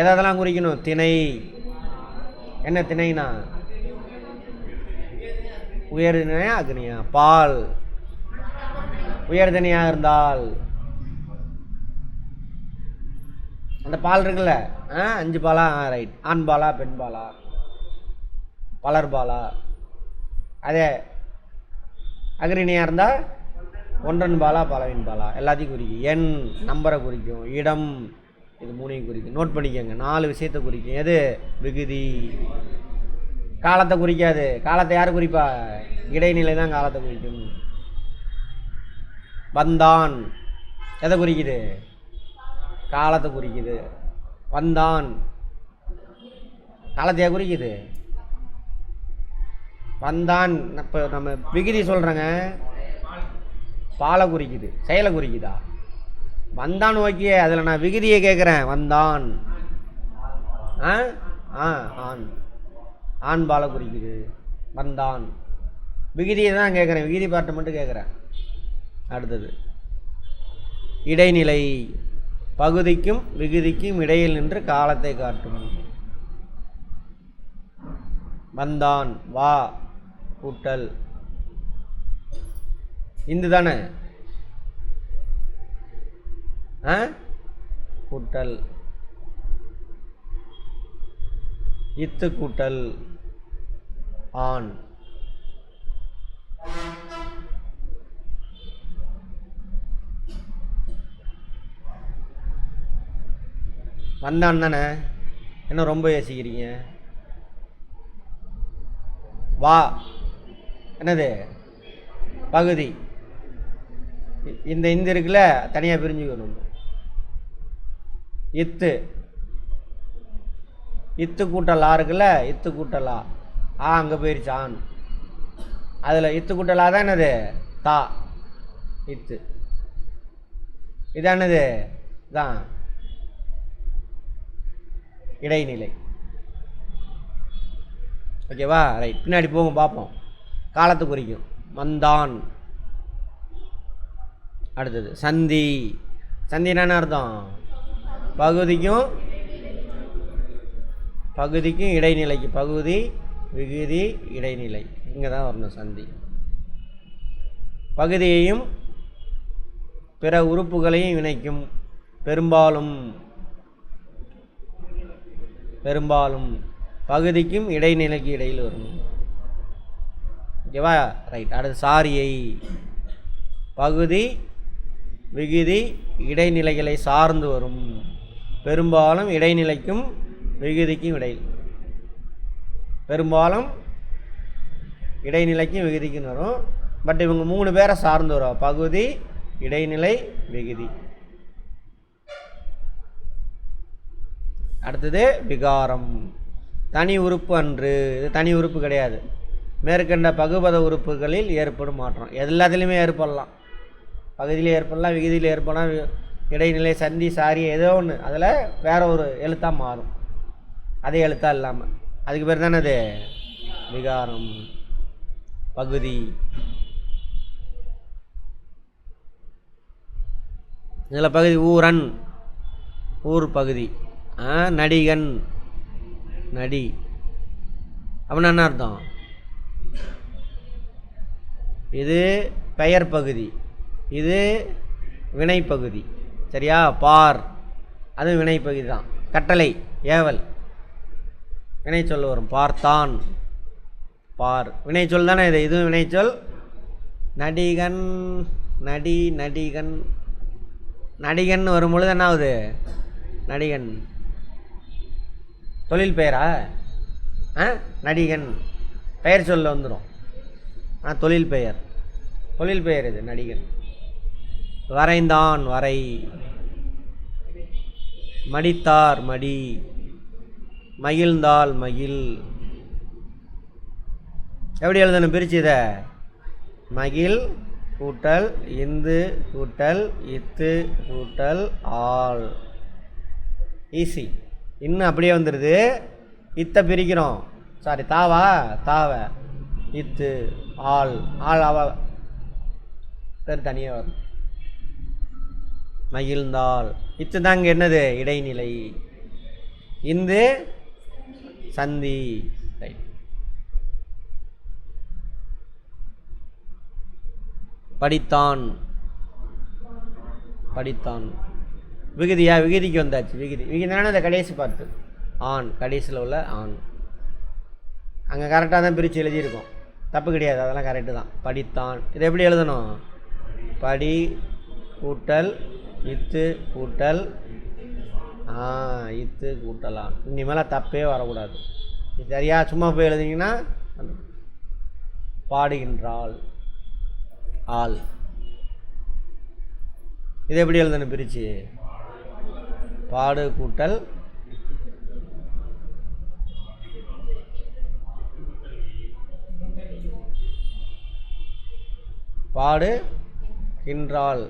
எதெல்லாம் குறிக்கணும்? திணை. என்ன திணைனா? உயர் திணையா அக்னியா? பால். உயர் திணையாக இருந்தால் அந்த பால் இருக்குல்ல, 5 பாலா? ரைட். ஆண் பாலா பெண் பாலா? பலர் பாலா? அதே அக்ரிணியாக இருந்தால் ஒன்றன் பாலா பலவின் பாலா? எல்லாத்தையும் குறிக்கும். எண் நம்பரை குறிக்கும். இடம் இது 3ஐயும் குறிக்கும். நோட் பண்ணிக்கோங்க. 4 விஷயத்தை குறிக்கும். எது? விகுதி. காலத்தை குறிக்காது. காலத்தை யார் குறிப்பா? இடைநிலை தான் காலத்தை குறிக்கும். வந்தான் எதை குறிக்குது? காலத்தை குறிக்குது. வந்தான் காலத்தையா குறிக்குது? வந்தான் இப்போ நம்ம விகுதி சொல்கிறேங்க, பாலை குறிக்குது, செயலை குறிக்குதா? வந்தான் ஓகே, அதில் நான் விகுதியை கேட்குறேன். வந்தான் ஆண் ஆண் பாலை குறிக்குது. வந்தான். விகுதியை தான் கேட்குறேன், விகுதி பாட்டை மட்டும் கேட்குறேன். அடுத்தது இடைநிலை, பகுதிக்கும் விகுதிக்கும் இடையில் நின்று காலத்தை காட்டும். வந்தான் வா கூட்டல் இந்து தானே, கூட்டல் இத்து கூட்டல் ஆண். வந்தான் தானே, என்ன ரொம்ப யோசிக்கிறீங்க? வா என்னது பகுதி, இந்த இருக்குல்ல தனியாக பிரிஞ்சுக்கணும். இத்து இத்து கூட்டல் ஆ இருக்குல்ல, இத்து கூட்டலா அங்கே போயிடுச்சு ஆண். அதில் இத்து கூட்டலா தான் என்னது தா இத்து, இதானது தான் இடைநிலை. ஓகேவா? ரைட், பின்னாடி போங்க பார்ப்போம். காலத்தை குறிக்கும். வந்தான். அடுத்தது சந்தி. சந்தினா என்ன அர்த்தம்? பகுதிக்கும் இடைநிலைக்கு, பகுதி விகுதி இடைநிலை, இங்கே தான் வரணும் சந்தி. பகுதியையும் பிற உறுப்புகளையும் இணைக்கும். பெரும்பாலும் பகுதிக்கும் இடைநிலைக்கு இடையில் வரும். ஓகேவா? ரைட். அடுத்து சாரியை. பகுதி விகுதி இடைநிலைகளை சார்ந்து வரும். பெரும்பாலும் இடைநிலைக்கும் விகுதிக்கும் இடையில், பெரும்பாலும் இடைநிலைக்கும் விகுதிக்கும் வரும். பட் இவங்க 3 பேரை சார்ந்து வரும். பகுதி இடைநிலை விகுதி. அடுத்தது விகாரம். தனி உறுப்பு அன்று. இது தனி உறுப்பு கிடையாது. மேற்கண்ட பகுபத உறுப்புகளில் ஏற்படும் மாற்றம் எல்லாத்துலேயுமே ஏற்படலாம். பகுதியில் ஏற்படலாம், விகுதியில் ஏற்படலாம், இடைநிலை சந்தி சாரி ஏதோ ஒன்று, அதில் வேற ஒரு எழுத்தாக மாறும். அதே எழுத்தாக இல்லாமல், அதுக்கு பேர் தானே அது விகாரம். பகுதி. இதில் பகுதி ஊரன், ஊர் பகுதி. நடிகன், நடி அப்படின்னா என்ன அர்த்தம்? இது பெயர் பகுதி, இது வினைப்பகுதி. சரியா? பார், அது வினைப்பகுதி தான். கட்டளை, ஏவல், வினைச்சொல் வரும். பார்த்தான், பார், வினைச்சொல் தானே இது. இதுவும் வினைச்சொல். நடிகன், நடி, நடிகன், நடிகன் வரும்பொழுது என்ன ஆகுது? நடிகன் தொழில் பெயரா? நடிகன் பெயர் சொல்ல வந்துடும். தொழில் பெயர், தொழில் பெயர் இது நடிகன். வரைந்தான், வரை. மடித்தார், மடி. மகிழ்ந்தால், மகிழ். எப்படி எழுதணும் பிரிச்சு இதை? மகிழ் கூட்டல் இந்து கூட்டல் இத்து கூட்டல் ஆள். ஈஸி. இன்னும் அப்படியே வந்துடுது. இத்தை பிரிக்கிறோம், சாரி தாவா, தாவ இத்து ஆள், ஆள் அவ பேர் தனியாக வரும். மகிழ்ந்தாள். இத்து தாங்க என்னது? இடைநிலை. இந்து சந்தி. படித்தான், படித்தான். விகுதியா? விகுதிக்கு வந்தாச்சு. விகுதி, விகுதினா அந்த கடைசி பார்த்து ஆண், கடைசியில் உள்ள ஆண். அங்கே கரெக்டாக தான் பிரித்து எழுதியிருக்கோம், தப்பு கிடையாது, அதெல்லாம் கரெக்டு தான். படித்தான். இதை எப்படி எழுதணும்? படி கூட்டல் இத்து கூட்டல் இத்து கூட்டலாம். இனிமேல் தப்பே வரக்கூடாது. சரியா? சும்மா போய் எழுதிங்கன்னா பாடுகின்றாள், ஆள். இதை எப்படி எழுதணும் பிரித்து? பாடு கூட்டல் பாடுகின்றாள்.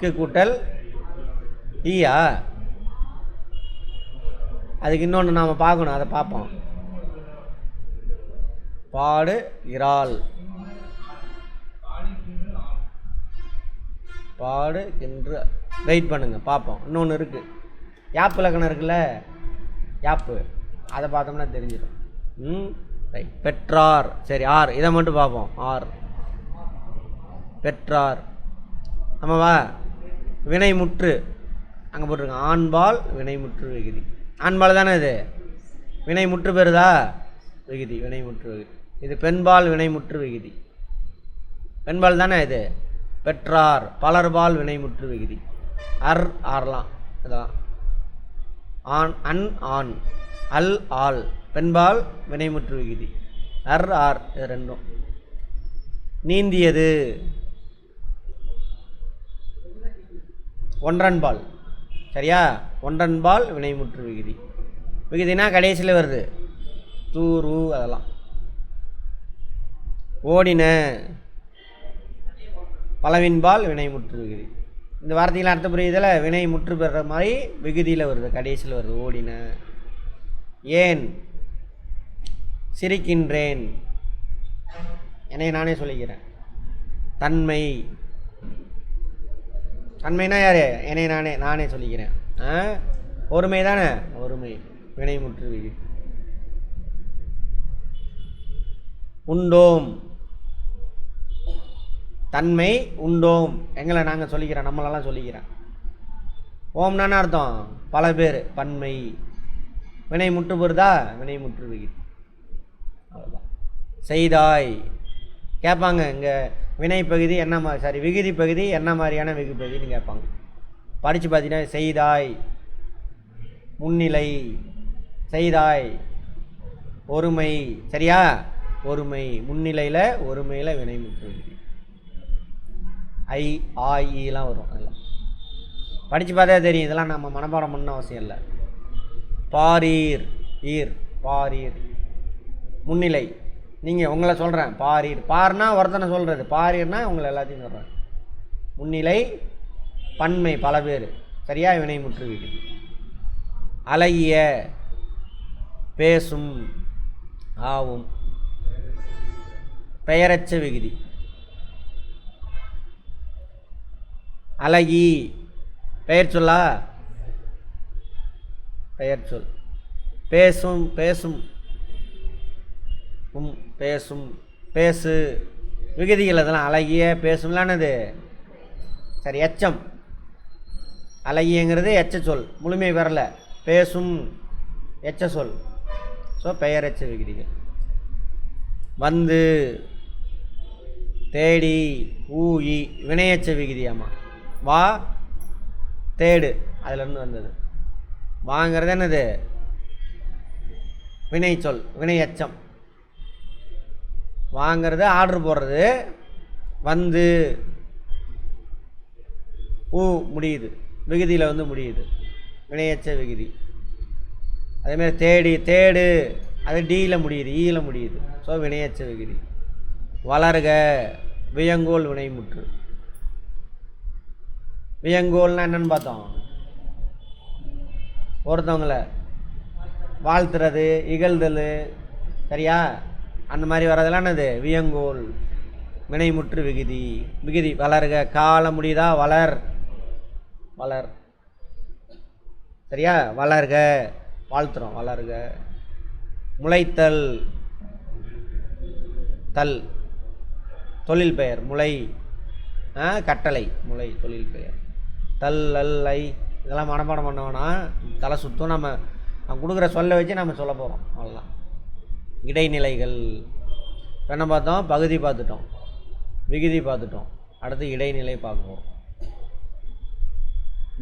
இக்கு கூட்டல் ஈயா, அதுக்கு இன்னொன்று நாம் பார்க்கணும், அதை பார்ப்போம். பாடு இறால், பாடு என்று வெயிட் பண்ணுங்க பார்ப்போம். இன்னொன்று இருக்குது, யாப்பு இலக்கணம் இருக்குல்ல, யாப்பு, அதை பார்த்தோம்னா தெரிஞ்சிடும். ரைட். பெற்றார், சரி ஆர், இதை மட்டும் பார்ப்போம். ஆர் பெற்றார், ஆமாவா? வினைமுற்று அங்கே போட்டிருக்கோம், ஆண்பால் வினைமுற்று விகுதி. ஆண்பால் தானே இது, வினைமுற்று பெறுதா விகுதி, வினைமுற்று விகுதி. இது பெண்பால் வினைமுற்று விகுதி, பெண்பால் தானே இது. பெற்றார் பலர்பால் வினைமுற்று விகுதி. அர் ஆர்லாம் இதெல்லாம். ஆண் அன் ஆண், அல் ஆல் பெண்பால் வினைமுற்று விகுதி. அர் ஆர் இது ரெண்டும். நீந்தியது ஒன்றன்பால், சரியா? ஒன்றன்பால் வினைமுற்று விகுதி. விகுதினா கடைசியில் வருது, தூரு அதெல்லாம். ஓடின பலவின்பால் வினைமுற்று விகுதி. இந்த வார்த்தைகள் அர்த்தம் புரியுதில், வினை முற்று பெறுற மாதிரி விகுதியில் வருது, கடைசியில் வருது. ஓடின. ஏன் சிரிக்கின்றேன், என்னை நானே சொல்லிக்கிறேன். தன்மை, தன்மைனா யார்? என்னை நானே நானே சொல்லிக்கிறேன். ஒருமை தானே, ஒருமை வினைமுற்று விகுதி. உண்டோம், தன்மை உண்டோம், எங்களை நாங்கள் சொல்லிக்கிறோம், நம்மளெல்லாம் சொல்லிக்கிறேன். ஓம்னான்னு அர்த்தம் பல பேர், பன்மை. வினை முற்று பெறுதா வினைமுற்று விகுதி. அவ்வளோதான். செய்தாய் கேட்பாங்க, இங்கே வினை பகுதி என்ன மாதிரி, சாரி விகுதி பகுதி என்ன மாதிரியான விகு பகுதின்னு கேட்பாங்க. படித்து பார்த்தீங்கன்னா செய்தாய் முன்னிலை, செய்தாய் ஒருமை, சரியா? ஒருமை, முன்னிலையில் ஒருமையில் வினைமுற்று விகுதி. ஐ ஆ ஈலாம் வரும், அதெல்லாம் படித்து பார்த்தா தெரியும். இதெல்லாம் நம்ம மனப்பாடம் பண்ண அவசியம் இல்லை. பாரீர், ஈர் பாரீர் முன்னிலை. நீங்கள் உங்களை சொல்கிறேன், பாரீர். பார்னா ஒருத்தனை சொல்கிறது, பாரீர்னா உங்களை எல்லாத்தையும் சொல்கிறேன். முன்னிலை பன்மை பல பேர், சரியா? வினைமுற்று விகுதி. அழகிய பேசும் ஆவும் பெயரச்ச விகுதி. அழகி பெயர் சொல்லா, பெயர் சொல். பேசும் பேசும் பேசும் பேசு விகுதிகள் அதெல்லாம். அழகிய பேசும்லானது சரி, எச்சம். அழகியங்கிறது எச்ச சொல், முழுமை பெறல. பேசும் எச்ச சொல், ஸோ பெயர் எச்ச விகுதிகள். வந்து தேடி ஊயி வினையச்ச விகுதியாமா. வா தேடு அதுலேருந்து வந்தது. வாங்கிறது என்னது? வினை சொல், வினையச்சம். வாங்கிறது ஆர்டர் போடுறது. வந்து ஊ முடியுது, விகுதியில் வந்து முடியுது, வினையச்ச விகுதி. அதேமாதிரி தேடி தேடு, அது டியில் முடியுது, ஈயில் முடியுது, ஸோ வினையச்ச விகுதி. வளர்க வியங்கோல் வினைமுற்று. வியங்கோல்னா என்னன்னு பார்த்தோம், ஒருத்தவங்களை வாழ்த்துறது, இகழ்தல், சரியா? அந்த மாதிரி வர்றதெல்லாம் என்னது? வியங்கோல் வினைமுற்று விகுதி. விகுதி வளர்க, கால முடியுதா? வளர் வளர், சரியா? வளர்க வாழ்த்துறோம், வளர்க. முளைத்தல் தல் தொழில் பெயர், முளை கட்டளை, முளை தொழில் பெயர். தல் அல்லை இதெல்லாம் மனப்பாடம் பண்ணோன்னா தலை சுத்தம். நம்ம கொடுக்குற சொல்ல வச்சு நம்ம சொல்ல போகிறோம், அவ்வளோதான். இடைநிலைகள் என்ன பார்த்தோம்? பகுதி பார்த்துட்டோம், விகுதி பார்த்துட்டோம், அடுத்து இடைநிலை பார்க்குவோம்.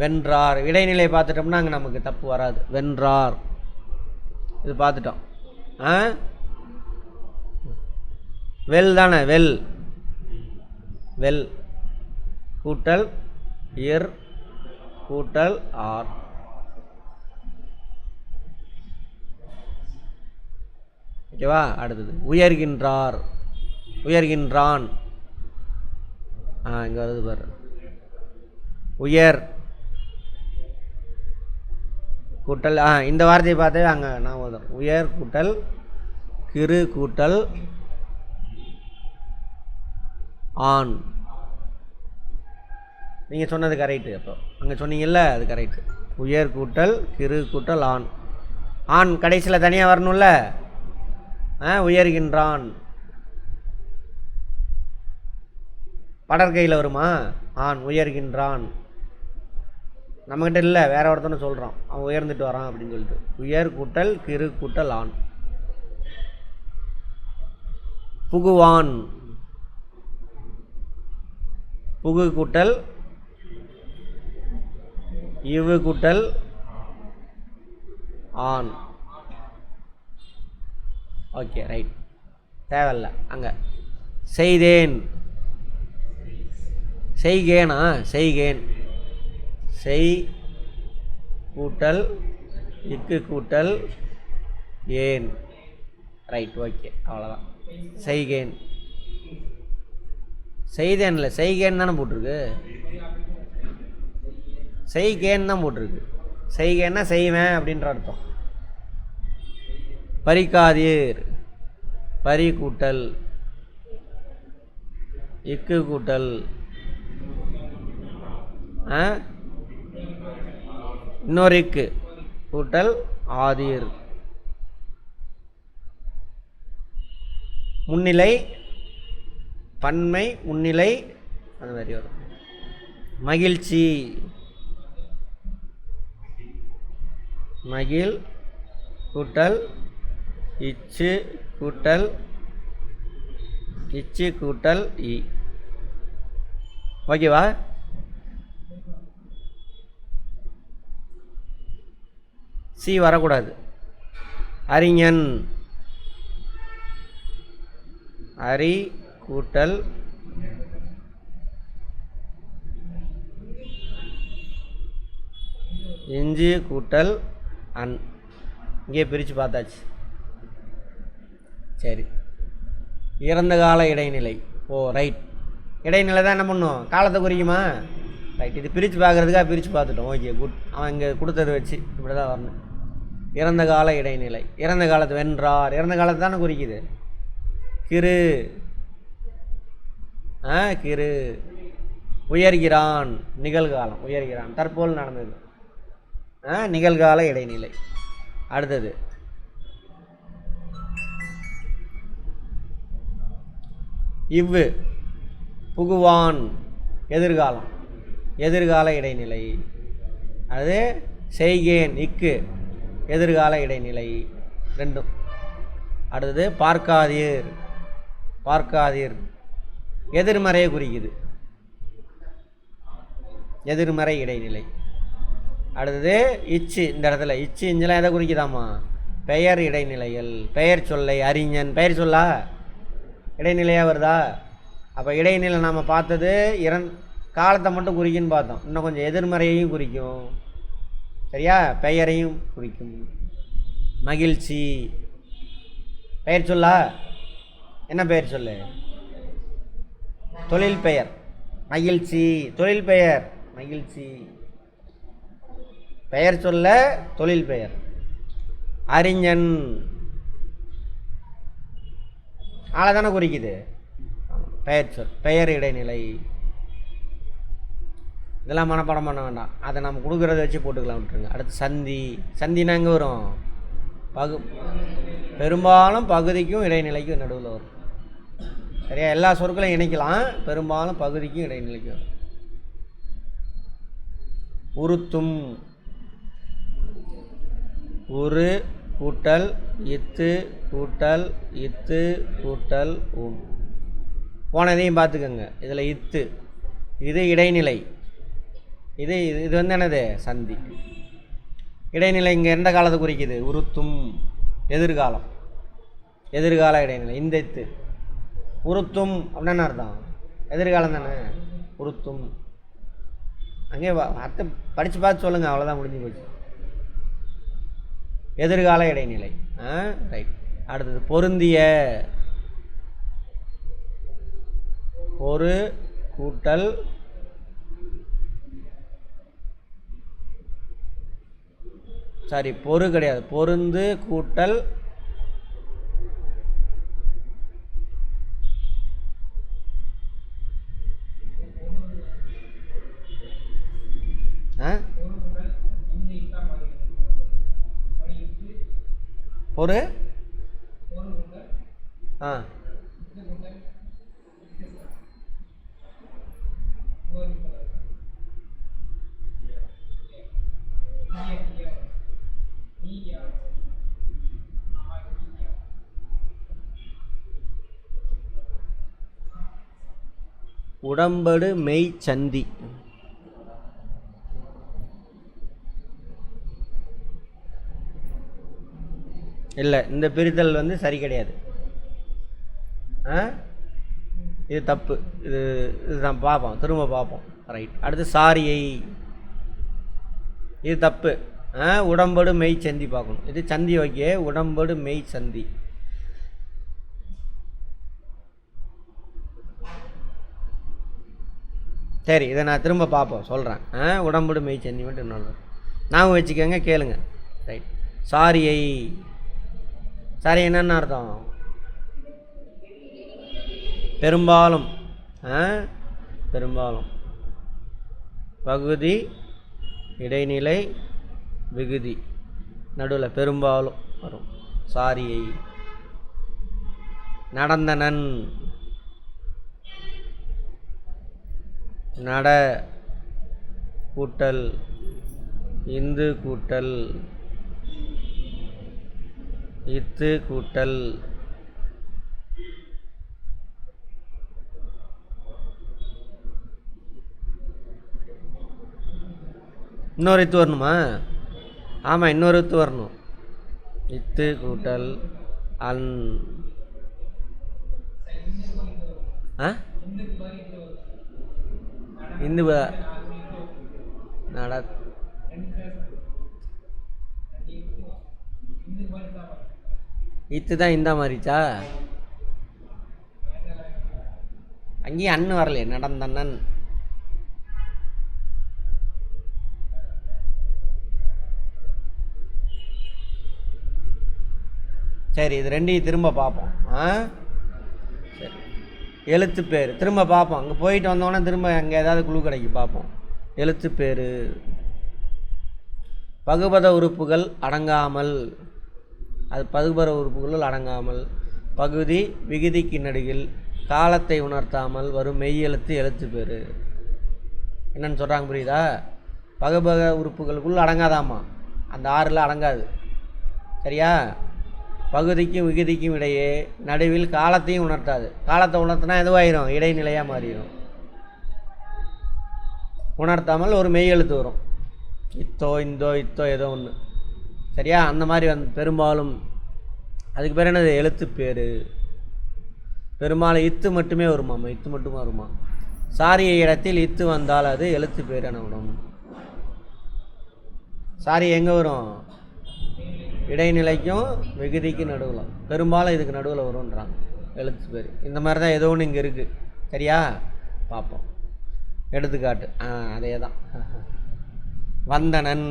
வென்றார், இடைநிலை பார்த்துட்டோம்னா அங்கே நமக்கு தப்பு வராது. வென்றார் இது பார்த்துட்டோம். வெல் தானே, வெல் வெல் கூட்டல் இர் கூட்டல் ஆர். ஓகேவா? அடுத்தது உயர்கின்றார், உயர்கின்றான். இங்கே வருது பாரு, உயர் கூட்டல் இந்த வார்த்தையை பார்த்தே அங்கே நான் வரும். உயர் கூட்டல் கிரு கூட்டல் ஆண். நீங்கள் சொன்னது கரெக்டு. அப்போ அங்கே சொன்னீங்கல்ல, அது கரெக்டு. உயர் கூட்டல் கிரு கூட்டல் ஆண். ஆண் கடைசியில் தனியாக வரணும்ல. உயர்கின்றான் படற்கையில் வருமா? ஆண் உயர்கின்றான். நம்மகிட்ட இல்லை, வேற ஒருத்தனை சொல்கிறோம், அவன் உயர்ந்துட்டு வரான் அப்படின்னு சொல்லிட்டு. உயர் கூட்டல் கிரு கூட்டல் ஆண். புகுவான். புகு கூட்டல் இவு கூட்டல் ஆண். ஓகே ரைட், தேவையில்ல. அங்கே செய்தேன். செய்கேனா? செய்கேன். செய் கூட்டல் இக்கு கூட்டல் ஏன். ரைட், ஓகே, அவ்வளோதான். செய்கேன். செய்தேன்ல, செய்கேன் தானே போட்டிருக்கு. செய்கேன் தான் போட்டிருக்கு. செய்கேன்னா செய்வேன் அப்படின்ற அர்த்தம். பறிக்காதீர். பறி கூட்டல் இக்கு கூட்டல் இன்னொரு இக்கு கூட்டல் ஆதீர். முன்னிலை பன்மை முன்னிலை அந்த மாதிரி வரும். மகிழ்ச்சி. மகிழ் கூட்டல் இச்சு கூட்டல் இச்சு கூட்டல் இ. ஓகேவா? சி வரக்கூடாது. அறிஞன். அரி கூட்டல் இஞ்சி கூட்டல் அன். இங்கே பிரித்து பார்த்தாச்சு. சரி, இறந்த கால இடைநிலை. ஓ ரைட், இடைநிலை தான் என்ன பண்ணும்? காலத்தை குறிக்குமா? ரைட், இது பிரித்து பார்க்குறதுக்காக பிரித்து பார்த்துட்டோம். Okay good. அவன் இங்கே கொடுத்ததை வச்சு இப்படி தான் வரணும். இறந்த கால இடைநிலை. இறந்த காலத்தை வென்றார். இறந்த காலத்தை தானே குறிக்குது. கிரு. கிரு. உயர்கிறான். நிகழ்காலம். உயர்கிறான் தற்போல் நடந்தது. நிகழ்கால இடைநிலை. அடுத்தது இவ்வு. புகுவான். எதிர்காலம். எதிர்கால இடைநிலை. அது செய்கேன். இக்கு எதிர்கால இடைநிலை. ரெண்டும். அடுத்தது பார்க்காதீர். பார்க்காதீர் எதிர்மறையை குறிக்குது. எதிர்மறை இடைநிலை. அடுத்தது இச்சு. இந்த இடத்துல இச்சு இஞ்செல்லாம் எதை குறிக்குதாமா? பெயர் இடைநிலைகள். பெயர் சொல்லை. அறிஞன் பெயர் சொல்லா இடைநிலையாக வருதா? அப்போ இடைநிலை நாம் பார்த்தது காலத்தை மட்டும் குறிக்குன்னு பார்த்தோம். இன்னும் கொஞ்சம் எதிர்மறையையும் குறிக்கும். சரியா? பெயரையும் குறிக்கும். மகிழ்ச்சி பெயர் சொல்லா? என்ன பெயர் சொல்லு? தொழில் பெயர். மகிழ்ச்சி தொழில் பெயர். மகிழ்ச்சி பெயர் சொல்ல தொழில் பெயர். அறிஞன் ஆளை தானே குறிக்குது. பெயர் சொல். பெயர் இடைநிலை. இதெல்லாம் மனப்பாடம் பண்ண வேண்டாம், அதை நம்ம கொடுக்குறத வச்சு போட்டுக்கலாம், விட்டுருங்க. அடுத்து சந்தி. சந்தினா எங்கே வரும்? பெரும்பாலும் பகுதிக்கும் இடைநிலைக்கும் நடுவில் வரும். சரியா? எல்லா சொற்களையும் இணைக்கலாம், பெரும்பாலும் பகுதிக்கும் இடைநிலைக்கும் வரும். உருத்தும். உரு கூட்டல் இத்து கூட்டல் இத்து கூட்டல் உம். போனதையும் பார்த்துக்கோங்க. இதில் இத்து, இது இடைநிலை, இது இது வந்து என்னது? சந்தி. இடைநிலை இங்கே எந்த காலத்தை குறிக்குது? உருத்தும் எதிர்காலம். எதிர்கால இடைநிலை. இந்த இத்து. உருத்தும் அப்படின்னு அர்த்தம் எதிர்காலம் தானே. உருத்தும். அங்கே அர்த்த படித்து பார்த்து சொல்லுங்கள், அவ்வளோதான், முடிஞ்சு போச்சு. எதிர்கால இடைநிலை. ரைட். அடுத்தது பொருந்திய. பொரு கூட்டல் சாரி, பொறு கிடையாது, பொருந்து கூட்டல் பொறு உடம்படு மெய் சந்தி. இல்லை, இந்த பிரித்தல் வந்து சரி கிடையாது. இது தப்பு. இது நான் பார்ப்போம், திரும்ப பார்ப்போம். ரைட். அடுத்து சாரியை, இது தப்பு. உடம்படு மெய் சந்தி பார்க்கணும். இது சந்தி ஓகே, உடம்படு மெய் சந்தி. சரி, இதை நான் திரும்ப பார்ப்போம், சொல்கிறேன். உடம்படு மெய் சந்தி மட்டும் இன்னொன்று ஞாபகம் வச்சுக்கோங்க, கேளுங்க. ரைட். சாரியை, சாரி என்னென்ன அர்த்தம்? பெரும்பாலும். பெரும்பாலும் பகுதி, இடைநிலை, விகுதி, நடுவில் பெரும்பாலும் வரும். சாரியை. நடந்தனன், நட கூட்டல் இந்து கூட்டல் இத்து கூட்டல் இன்னொரு இத்து வரணுமா? ஆமாம், இன்னொரு இத்து வரணும். இத்து கூட்டல் அன். இந்து நட இத்து தான் இந்த மாதிரிச்சா? அங்கேயும் அண்ணு வரலையே. நடந்தண்ணன். சரி, இது ரெண்டையும் திரும்ப பார்ப்போம். சரி, எழுத்து பேர் திரும்ப பார்ப்போம். அங்கே போயிட்டு வந்தோடனே திரும்ப அங்கே ஏதாவது குழு கிடைக்கும், பார்ப்போம். எழுத்து பேர். பகுபத உறுப்புகள் அடங்காமல், அது பகுபத உறுப்புகளுள் அடங்காமல். பகுதி, விகுதிக்கு நடுவில், காலத்தை உணர்த்தாமல் வரும் மெய் எழுத்து எழுத்து பேர். என்னன்னு சொல்கிறாங்க புரியுதா? பகுபத உறுப்புகளுக்குள் அடங்காதாமா, அந்த 6ல் அடங்காது. சரியா? பகுதிக்கும் விகுதிக்கும் இடையே நடுவில் காலத்தையும் உணர்த்தாது. காலத்தை உணர்த்தினா எதுவாயிரும்? இடைநிலையாக மாறிடும். உணர்த்தாமல் ஒரு மெய் எழுத்து வரும். இத்தோ, இந்தோ, இத்தோ, ஏதோ ஒன்று. சரியா? அந்த மாதிரி பெரும்பாலும் அதுக்கு பேர் என்னது? எழுத்து பேர். பெரும்பாலும் இத்து மட்டுமே வருமாம்மா, இத்து மட்டுமே வருமா. சாரிய இடத்தில் இத்து வந்தால் அது எழுத்து பேர் என விடும். சாரி எங்கே வரும்? இடைநிலைக்கும் விகுதிக்கும் நடுவில். பெரும்பாலும் இதுக்கு நடுவில் வரும்ன்றாங்க எழுத்து பேர். இந்த மாதிரி தான் ஏதோ ஒன்று இங்கே இருக்குது. சரியா? பார்ப்போம். எடுத்துக்காட்டு. அதே தான். வந்தனன்,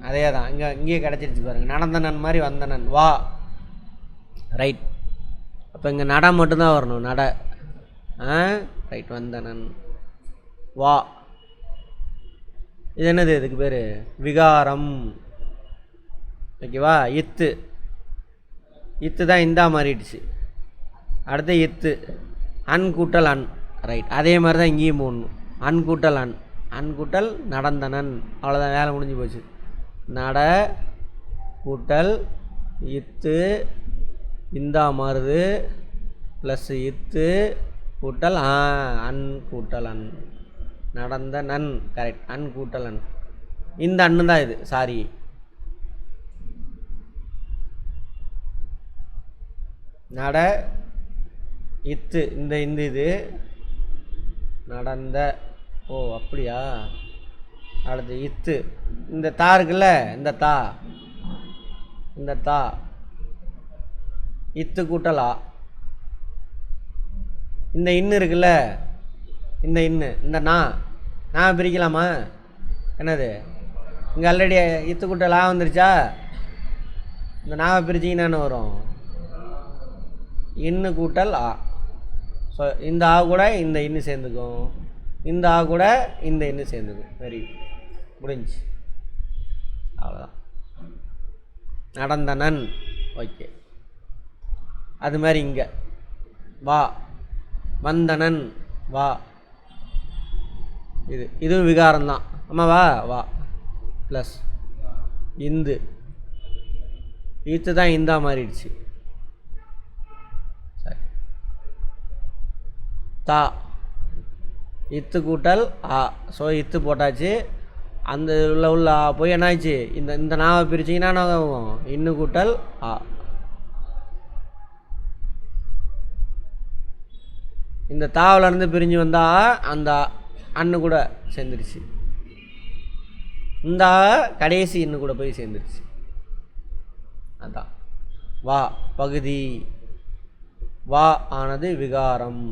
அதே தான். இங்கேயே கிடச்சிருச்சு பாருங்கள். நடந்தனன் மாதிரி வந்தனன். வா. ரைட். அப்போ இங்கே நட மட்டும்தான் வரணும். நட. ரைட். வந்தனன். வா. இது என்னது? இதுக்கு பேர் விகாரம். ஓகேவா? இத்து, இத்து தான் இந்தா மாறிடுச்சு. அடுத்து இத்து, அன் கூட்டல் அன். ரைட். அதே மாதிரி தான் இங்கேயும் போடணும். அன் கூட்டல் அன். அன் கூட்டல் நடந்தனன். அவ்வளோதான், வேலை முடிஞ்சு போச்சு. நட கூட்டல் இத்து இந்தா மாறுது, ப்ளஸ் இத்து கூட்டல் அன் கூட்டல் அன். நடந்த நன். கரெக்ட். அன் கூட்டல் அன். இந்த அன்னு தான் இது. சாரி. நட இத்து இந்த இது நடந்த. ஓ அப்படியா? அடுத்து இத்து இந்த தா இருக்குல்ல, இந்த தா, இந்த தா இத்து கூட்டலா. இந்த இன்னு இருக்குல்ல, இந்த இன்னு, இந்த நான் பிரிக்கலாமா? என்னது? இங்கே ஆல்ரெடி இத்து கூட்டல் ஆ வந்துருச்சா? இந்த நாவை பிரிச்சிங்கன்னு வரும் இன்னு கூட்டல் ஆ. ஸோ இந்த ஆ கூட இந்த இன்னு சேர்ந்துக்கும், இந்த ஆ கூட இந்த இன்னு சேர்ந்துக்கும். வெரி முடிஞ்சு, அவ்வளோதான். நடந்தனன். ஓகே. அது மாதிரி இங்கே வா, வந்தனன் வா, இதுவும் விகாரம்தான். ஆமாவா? வா ப்ளஸ் இந்து, இத்து தான் இந்தா மாறிடுச்சு. சரி, தா இத்து கூட்டல் ஆ. ஸோ இத்து போட்டாச்சு. அந்த உள்ள போய் என்னாச்சு, இந்த நாவை பிரிச்சிங்கன்னா இன்னு கூட்டல் ஆ. இந்த தாவிலேருந்து பிரிஞ்சு வந்தால் அந்த அன்னு கூட சேர்ந்துருச்சு. இந்த கடைசி இன்னும் கூட போய் சேர்ந்துருச்சு. அதான் வா பகுதி. வா ஆனது விகாரம்.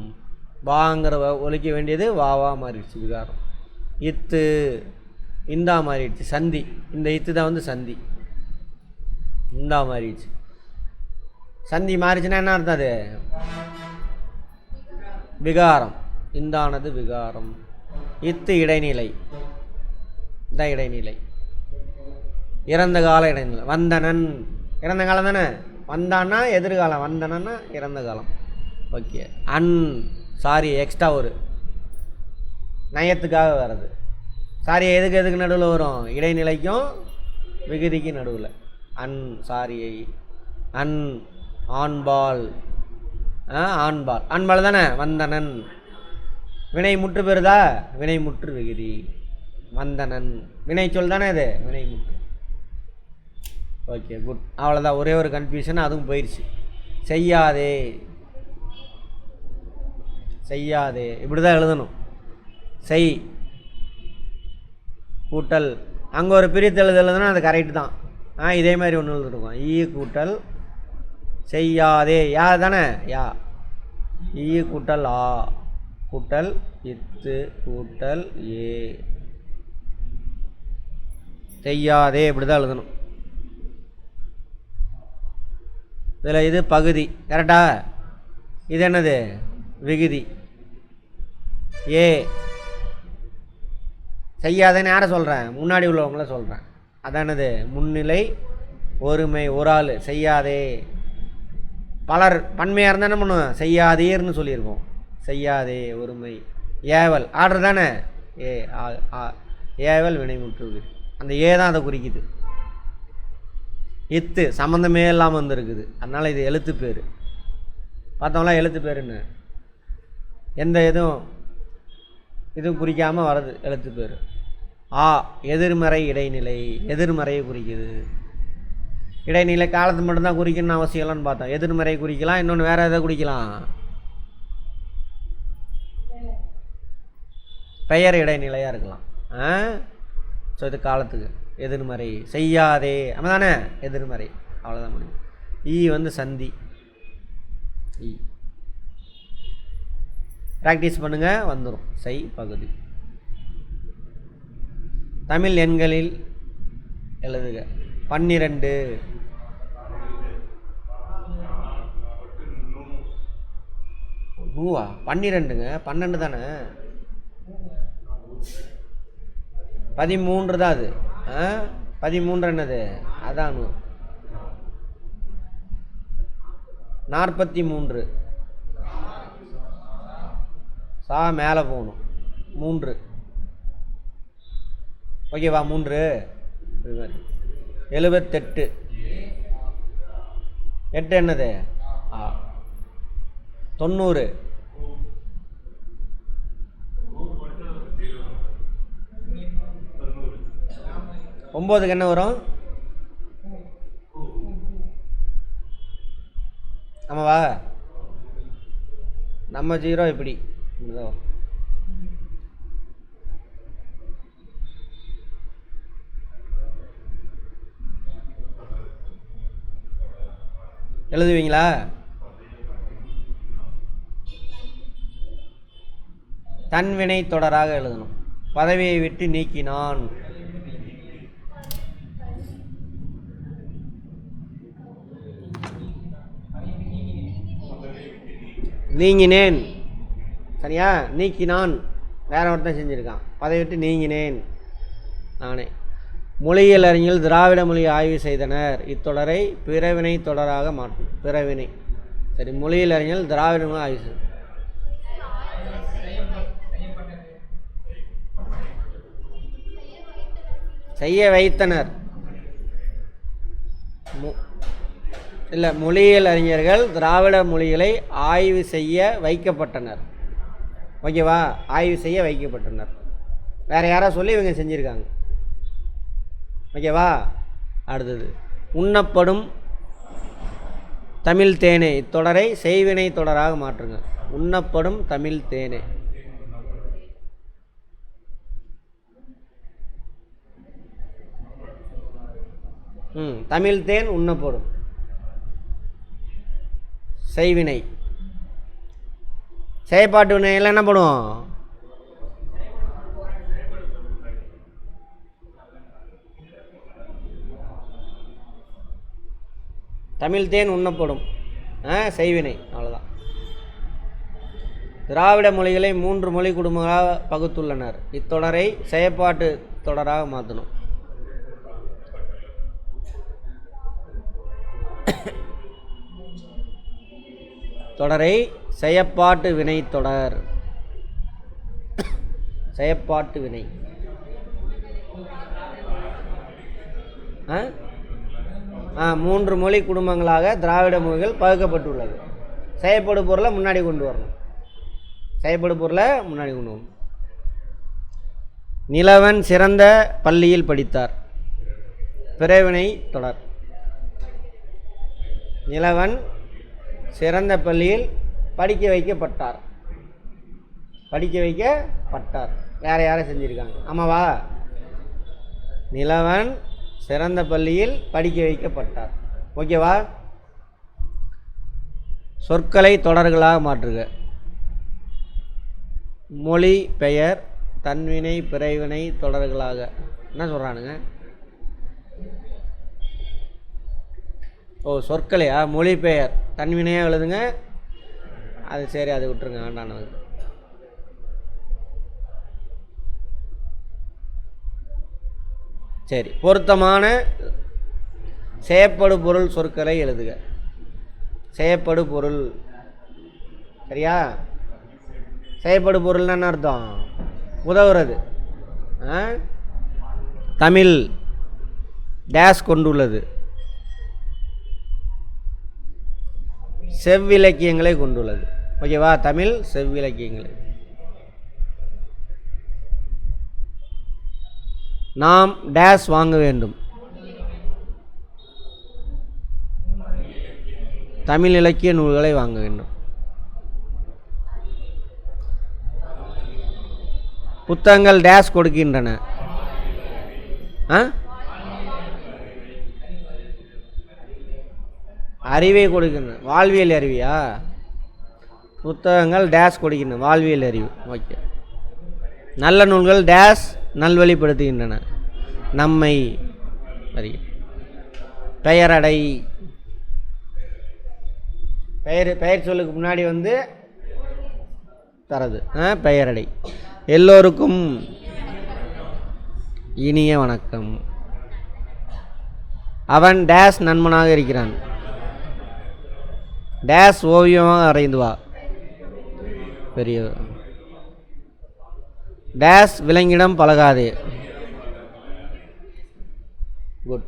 வாங்கிற ஒழிக்க வேண்டியது வாவா மாறிடுச்சு, விகாரம். இத்து இந்தா மாறிடுச்சு, சந்தி. இந்த இத்து தான் வந்து சந்தி, இந்தா மாறிடுச்சு. சந்தி மாறிடுச்சுன்னா என்ன அர்த்தம்? அது விகாரம். இந்தானது விகாரம். இத்து இடைநிலை, இந்த இடைநிலை, இறந்த கால இடைநிலை. வந்தனன் இறந்த காலம் தானே, வந்தான்னா எதிர்காலம், வந்தனன்னா இறந்த காலம். ஓகே. அன் சாரி எக்ஸ்ட்ரா ஒரு நயத்துக்காக வர்றது. சாரி எதுக்கு நடுவில் வரும்? இடைநிலைக்கும் விகுதிக்கு நடுவில். அன் சாரியை. அன் ஆண்பால், ஆண்பால், ஆண்பால் தானே. வந்தனன் வினை முற்று பெறுதா? வினை முற்று விகுதி. வந்தனன் வினை சொல் தானே இது, வினை முற்று. Okay good. அவ்வளோதான். ஒரே ஒரு கன்ஃபியூஷன், அதுவும் போயிடுச்சு. செய்யாதே, செய்யாதே இப்படி தான் எழுதணும். செய் கூட்டல், அங்கே ஒரு பிரித்து எழுதுனா அது கரெக்டு தான். இதே மாதிரி ஒன்று எழுதிருக்கோம். ஈ கூட்டல் செய்யாதே, யா தானே, யா. ஈ கூட்டல் ஆ கூட்டல் இத்து கூட்டல் ஏ. செய்யாதே இப்படி தான் எழுதணும். இதில் இது பகுதி கரெக்டா? இது என்னது? விகுதி. ஏ செய்யாதேன்னு யாரை சொல்கிறேன்? முன்னாடி உள்ளவங்கள சொல்கிறேன். அதானது முன்னிலை ஒருமை, ஒரு ஆள். செய்யாதே. பலர் பன்மையாக இருந்தால் என்ன பண்ணுவோம்? செய்யாதீர்னு சொல்லியிருக்கோம். செய்யாதே ஒருமை. ஏவல் ஆர்டர் தானே. ஏவல் வினைமுற்று. அந்த ஏ தான் அதை குறிக்குது. இத்து சம்மந்தமே இல்லாமல் வந்துருக்குது, அதனால் இது எழுத்து பேர். பார்த்தோம்லாம் எழுத்து பேருன்னு எந்த இதுவும் குறிக்காமல் வர்றது எழுத்து பேர். ஆ எதிர்மறை இடைநிலை, எதிர்மறையை குறிக்குது. இடைநிலை காலத்து மட்டும்தான் குறிக்கணும்னு அவசியம் இல்லைன்னு பார்த்தோம். எதிர்மறை குறிக்கலாம், இன்னொன்று வேறு எதை குறிக்கலாம்? பெயர் இடைநிலையாக இருக்கலாம். ஸோ இது காலத்துக்கு எதிர்மறை. செய்யாதே ஆமாம் தானே, எதிர்மறை. அவ்வளோதான் முடியும். ஈ வந்து சந்தி. ஈ ப்ராக்டிஸ் பண்ணுங்கள், வந்துடும். செய் பகுதி. தமிழ் எண்களில் எழுதுக. 12. நூவா? 12ங்க, 12 தானே. 13 தான் அது. 13 என்னது? அதான் 43. சா மேலே போகணும். 3 ஓகேவா? 3 78. 8 என்னது? 90. 9க்கு என்ன வரும்? ஆமாவா? நம்ம 0 இப்படி எழுதுவீங்களா? தன்வினை தொடராக எழுதணும். பதவியை விட்டு நீக்கினான். நீங்கினேன். சரியா? நீக்கினான் வேற ஒருத்தன் செஞ்சுருக்கான். பதவி விட்டு நீங்கினேன் நானே. மொழியியல் அறிஞர்கள் திராவிட மொழி ஆய்வு செய்தனர். இத்தொடரை பிறவினை தொடராக மாற்றும். பிறவினை. சரி, மொழியியல் அறிஞர்கள் திராவிட மொழி ஆய்வு செய்தனர். செய்ய வைத்தனர். இல்லை, மொழியியல் அறிஞர்கள் திராவிட மொழிகளை ஆய்வு செய்ய வைக்கப்பட்டனர். ஓகேவா? ஆய்வு செய்ய வைக்கப்பட்டனர். வேறு யாராவது சொல்லி இவங்க செஞ்சுருக்காங்க. ஓகேவா? அடுத்தது உண்ணப்படும் தமிழ் தேனே. இத்தொடரை செய்வினை தொடராக மாற்றுங்க. உண்ணப்படும் தமிழ் தேனே. தமிழ் தேன் உண்ணப்படும். செய்வினை. செயற்பாட்டு வினையில் என்ன பண்ணுவோம்? தமிழ் தேன் உண்ணப்படும். செய்வினை. அவ்வளோதான். திராவிட மொழிகளை 3 மொழி குடும்பங்களாக பகுத்துள்ளனர். இத்தொடரை செயற்பாட்டு தொடராக மாற்றணும். தொடரை செயற்பாட்டு வினை தொடர். செயற்பாட்டு வினை. மூன்று மொழி குடும்பங்களாக திராவிட மொழிகள் பகுக்கப்பட்டுள்ளது. செயற்படு பொருளை முன்னாடி கொண்டு வரணும். செயற்படு பொருளை முன்னாடி கொண்டு வரணும். நிலவன் சிறந்த பள்ளியில் படித்தார். பிறவினை தொடர். நிலவன் சிறந்த பள்ளியில் படிக்க வைக்கப்பட்டார். படிக்க வைக்கப்பட்டார். வேறு யாரை செஞ்சுருக்காங்க? ஆமாவா? நிலவன் சிறந்த பள்ளியில் படிக்க வைக்கப்பட்டார். ஓகேவா? சொற்களை தொடர்களாக மாற்றுக. மொழி பெயர் தன்வினை பிறவினை தொடர்களாக. என்ன சொல்கிறானுங்க? சொற்களையா? மொழி பெயர் தன்வினையாக எழுதுங்க. அது சரி, அது விட்டுருங்க, வேண்டானது. சரி, பொருத்தமான செயற்படு பொருள் சொற்களை எழுதுக. செயற்படு பொருள். சரியா? செயற்படு பொருள்னா என்ன அர்த்தம்? உதவுறது. தமிழ் டேஸ் கொண்டுள்ளது. செவ்விலக்கியங்களை கொண்டுள்ளது. ஓகேவா? தமிழ் செவ்விலக்கியங்களை. நாம் டேஸ் வாங்க வேண்டும். தமிழ் இலக்கிய நூல்களை வாங்க வேண்டும். புத்தகங்கள் டேஸ் கொடுக்கின்றன. அறிவை கொடுக்கின்றன. வாழ்வியல் அறிவியா? புத்தகங்கள் டேஸ் கொடுக்கின்றன. வாழ்வியல் அறிவு. ஓகே. நல்ல நூல்கள் டேஸ் நல்வழிப்படுத்துகின்றன. நம்மை அறிய. பெயரடை. பெயர் சொல்லுக்கு முன்னாடி வந்து தரது. பெயரடை. எல்லோருக்கும் இனிய வணக்கம். அவன் டேஸ் நண்பனாக இருக்கிறான். டேஸ் ஓவியமாக அறைந்து வா. பெரிய டேஸ் விலங்கிடம் பழகாதே. குட்.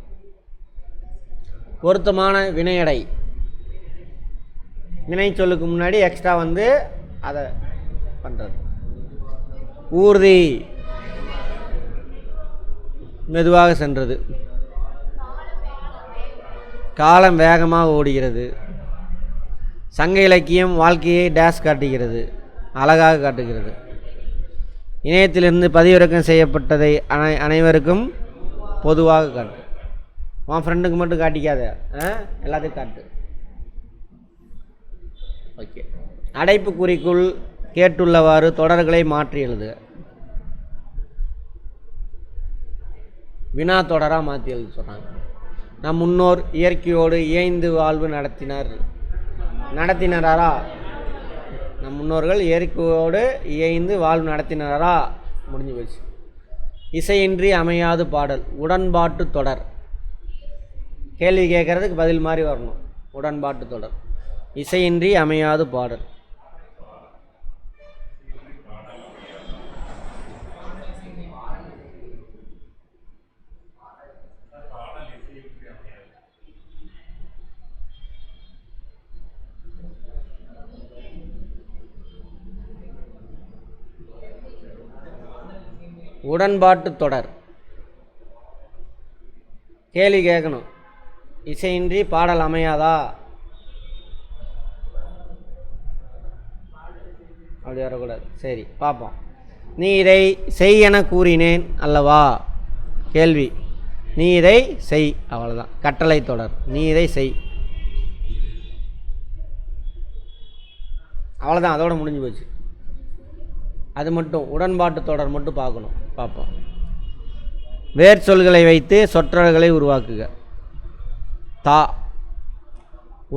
பொருத்தமான வினையடை. வினை சொல்லுக்கு முன்னாடி எக்ஸ்ட்ரா வந்து அதை பண்ணுறது. ஊர்தி மெதுவாக சென்றது. காலம் வேகமாக ஓடுகிறது. சங்க இலக்கியம் வாழ்க்கையை டேஸ் காட்டுகிறது. அழகாக காட்டுகிறது. இணையத்திலிருந்து பதிவிறக்கம் செய்யப்பட்டதை அனைவருக்கும் பொதுவாக காட்டு. உன் ஃப்ரெண்டுக்கு மட்டும் காட்டிக்காத, எல்லாத்தையும் காட்டு. ஓகே. அடைப்புக்குறிக்குள் கேட்டுள்ளவாறு தொடர்களை மாற்றி எழுதுக. வினா தொடராக மாற்றி எழுத சொல்கிறாங்க. நம் முன்னோர் இயற்கையோடு இயைந்து வாழ்வு நடத்தினாரா? நம் முன்னோர்கள் இயற்கையோடு இயைந்து வாழ்வு நடத்தினாரா? முடிஞ்சு போச்சு. இசையின்றி அமையாது பாடல், உடன்பாட்டு தொடர். கேள்வி கேட்குறதுக்கு பதில் மாதிரி வரணும். உடன்பாட்டு தொடர், இசையின்றி அமையாது பாடல். உடன்பாட்டு தொடர் கேள்வி கேட்கணும். இசையின்றி பாடல் அமையாதா? அப்படி வரக்கூடாது. சரி, பார்ப்போம். நீ இதை செய் என கூறினேன் அல்லவா? கேள்வி. நீ இதை செய், அவ்வளோதான். கட்டளை தொடர். நீ இதை செய், அவ்வளோதான். அதோட முடிஞ்சு போச்சு. அது மட்டும் உடன்பாட்டு தொடர் மட்டும் பார்ப்போம். வேர் சொல்களை வைத்து சொற்றொடர்களை உருவாக்குக. தா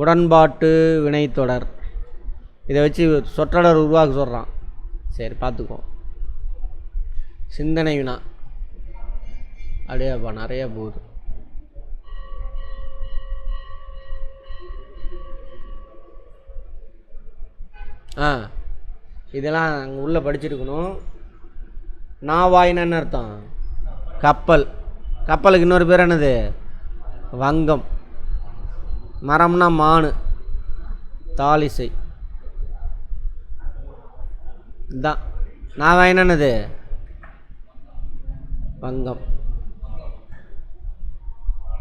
உடன்பாட்டு வினைத்தொடர். இதை வச்சு சொற்றொடர் உருவாக்க சொல்கிறான். சரி, பார்த்துக்கோ. சிந்தனை வினா அப்படியேப்பா நிறைய போகுது. இதெல்லாம் அங்கே உள்ளே படிச்சிருக்கணும். நாவாயின்னு அர்த்தம்? கப்பல். கப்பலுக்கு இன்னொரு பேர் என்னது? வங்கம். மரம்னா மானு, தாலிசை. இதுதான் நாவாயின்னு என்னது? வங்கம்.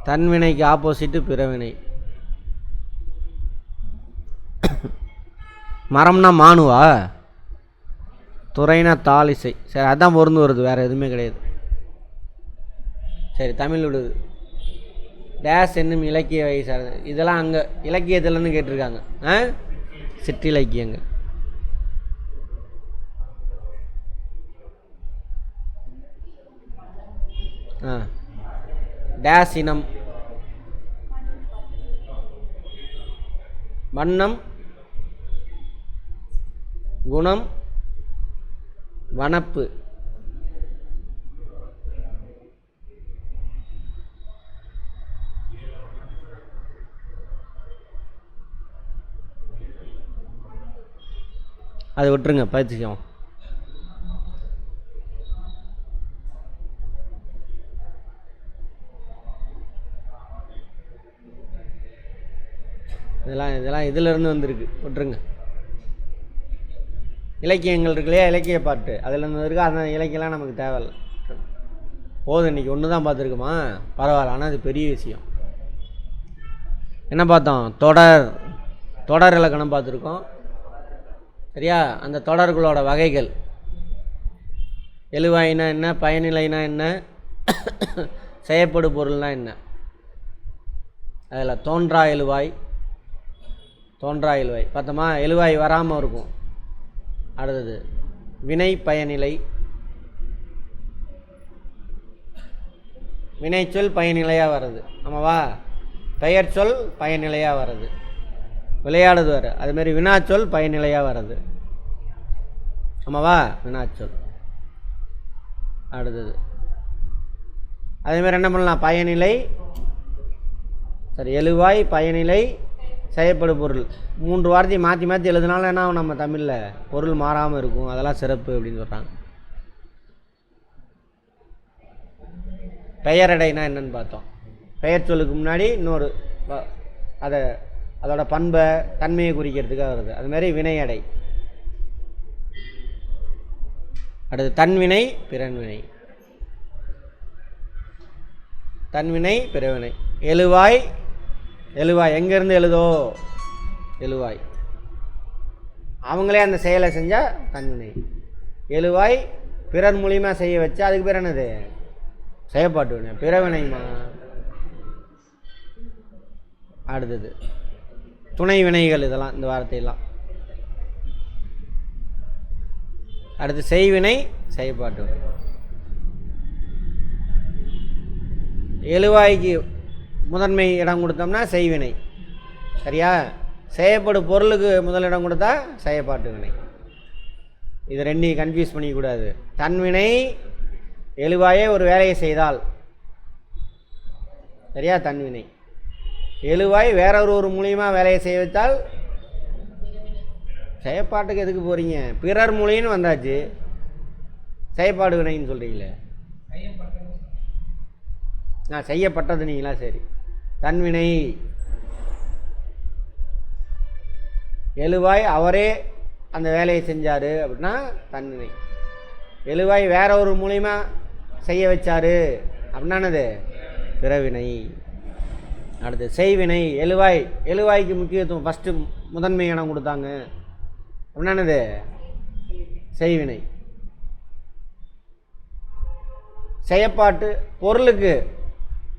தன்வினைக்கு ஆப்போசிட்டு பிறவினை. மரம்னா மானுவா? துறைனா தாலிசை. சரி, அதான் பொருந்து வருது, வேறு எதுவுமே கிடையாது. சரி, தமிழ் விடுது. டேஸ் என்னும் இலக்கிய வயசானது. இதெல்லாம் அங்கே இலக்கியத்திலேருந்து கேட்டிருக்காங்க. சிற்றிலக்கியங்கள். டேஸ் இனம், வண்ணம், குணம், வனப்பு. அதை விட்டுருங்க, பயிற்சிக்கும். இதெல்லாம் இதிலேருந்து வந்திருக்கு, விட்டுருங்க. இலக்கியங்கள் இருக்கு இல்லையா, இலக்கிய பாட்டு அதிலேருந்து இருக்குது. அந்த இலக்கியம்லாம் நமக்கு தேவையில்லை. போதும், இன்றைக்கி ஒன்று தான் பார்த்துருக்குமா, பரவாயில்ல. ஆனால் அது பெரிய விஷயம். என்ன பார்த்தோம்? தொடர் இலக்கணம் பார்த்துருக்கோம். சரியா? அந்த தொடர்களோட வகைகள். எழுவாயினா என்ன, பயனிலைனா என்ன, செய்யப்படு பொருள்னா என்ன. அதில் தோன்றா எழுவாய் பார்த்தோமா? எழுவாய் வராமல் இருக்கும். அடுத்தது வினை பயனிலை. வினைச்சொல் பயனிலையாக வர்றது, ஆமாவா? பெயர் சொல் பயனிலையாக வர்றது, விளையாடுது வேறு. அதுமாரி வினாச்சொல் பயனிலையாக வர்றது, ஆமாவா? வினாச்சொல். அடுத்தது அதேமாதிரி என்ன பண்ணலாம்? பயனிலை, சரி, எழுவாய், பயனிலை, செய்யப்படும் பொருள். 3 வார்த்தையை மாற்றி எழுதுனாலும் என்ன நம்ம தமிழில் பொருள் மாறாமல் இருக்கும். அதெல்லாம் சிறப்பு அப்படின்னு சொல்கிறாங்க. பெயரடைனா என்னன்னு பார்த்தோம். பெயர் சொல்லுக்கு முன்னாடி இன்னொரு அதோட பண்பை, தன்மையை குறிக்கிறதுக்காக வருது. அதுமாதிரி வினையடை. அடுத்து தன்வினை, பிறன்வினை. தன்வினை, பிறவினை. எழுவாய் எங்கேருந்து எழுதோ? எழுவாய். அவங்களே அந்த செயலை செஞ்சால் தன்வினை. எழுவாய் பிறர் மூலியமாக செய்ய வச்சா அதுக்கு பேர் என்னது? செய்யப்பாட்டு வினை, பிறவினைமா. அடுத்தது துணை வினைகள். இதெல்லாம் இந்த வார்த்தையெல்லாம். அடுத்து செய்வினை, செய்யப்பாட்டு வினை. எழுவாய்க்கு முதன்மை இடம் கொடுத்தோம்னா செய்வினை. சரியா? செய்யப்படும் பொருளுக்கு முதலிடம் கொடுத்தா செயற்பாட்டு வினை. இது ரெண்டையும் கன்ஃபியூஸ் பண்ணிக்கூடாது. தன்வினை எழுவாயே ஒரு வேலையை செய்தால் சரியா தன்வினை. எழுவாய் வேற ஒரு மூலியமாக வேலையை செய்ய வைத்தால் செயற்பாட்டுக்கு எதுக்கு போகிறீங்க? பிறர் மூலின்னு வந்தாச்சு, செயற்பாடு வினைன்னு சொல்கிறீங்களே. செய்யப்பட்டது நீங்களா? சரி. தன்வினை எழுவாய் அவரே அந்த வேலையை செஞ்சார் அப்படின்னா தன்வினை. எழுவாய் வேற ஒரு மூலியமா செய்ய வச்சாரு அப்படின்னா என்னது? பிறவினை. அடுத்து செய்வினை. எழுவாய்க்கு முக்கியத்துவம் ஃபஸ்ட்டு முதன்மை இடம் கொடுத்தாங்க அப்படின்னா என்னது? செய்வினை. செயற்பாட்டு பொருளுக்கு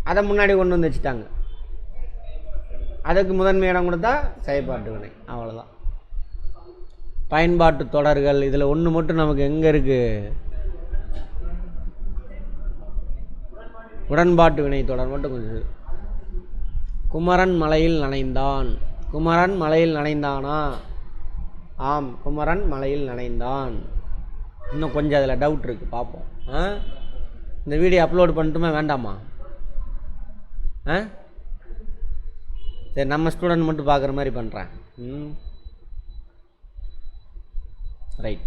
அதை முன்னாடி கொண்டு வந்து வச்சுட்டாங்க, அதுக்கு முதன்மை இடம் கொடுத்தா செயற்பாட்டு வினை. அவ்வளோதான். பயன்பாட்டு தொடர்கள் இதில் ஒன்று மட்டும் நமக்கு எங்கே இருக்குது? உடன்பாட்டு வினை தொடர் மட்டும் கொஞ்சம். குமரன் மலையில் நனைந்தான். குமரன் மலையில் நனைந்தானா? ஆம், குமரன் மலையில் நனைந்தான். இன்னும் கொஞ்சம் அதில் டவுட் இருக்குது, பார்ப்போம். இந்த வீடியோ அப்லோட் பண்ணட்டுமா வேண்டாமா? சரி, நம்ம ஸ்டூடெண்ட் மட்டும் பார்க்குற மாதிரி பண்ணுறேன். ரைட்.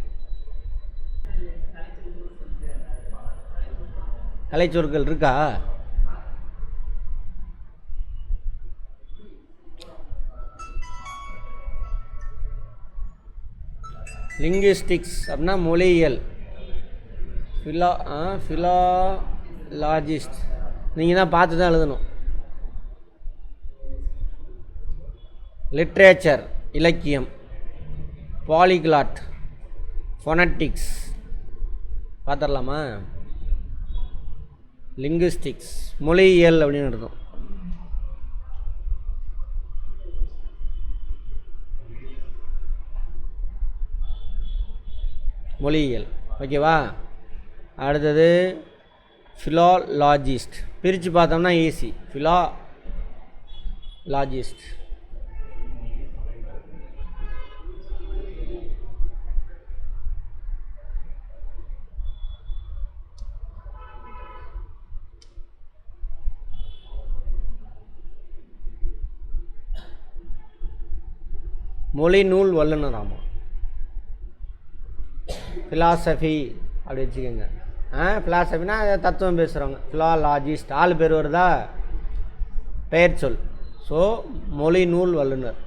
கலைச்சொற்கள் இருக்கா? லிங்குவிஸ்டிக்ஸ் அப்படின்னா மொழியியல். ஃபிலாலஜிஸ்ட் நீங்கள் தான் பார்த்து தான் எழுதணும். லிட்ரேச்சர் இலக்கியம். பாலிகிளாட் ஃபொனட்டிக்ஸ் பார்த்துடலாமா? லிங்குவிஸ்டிக்ஸ் மொழியியல் அப்படின்னு அர்த்தம். மொழியியல். ஓகேவா? அடுத்தது ஃபிலாலஜிஸ்ட். பிரித்து பார்த்தோம்னா ஈஸி. ஃபிலாலஜிஸ்ட். மொழி நூல் வல்லுநராமா. ஃபிலாசபி அப்படி வச்சுக்கோங்க. ஃபிலாசபினா தத்துவம் பேசுகிறவங்க. ஃபிலாலஜிஸ்ட் ஆள் பேர் வருதா? பெயர் சொல். ஸோ மொழி நூல் வல்லுநர்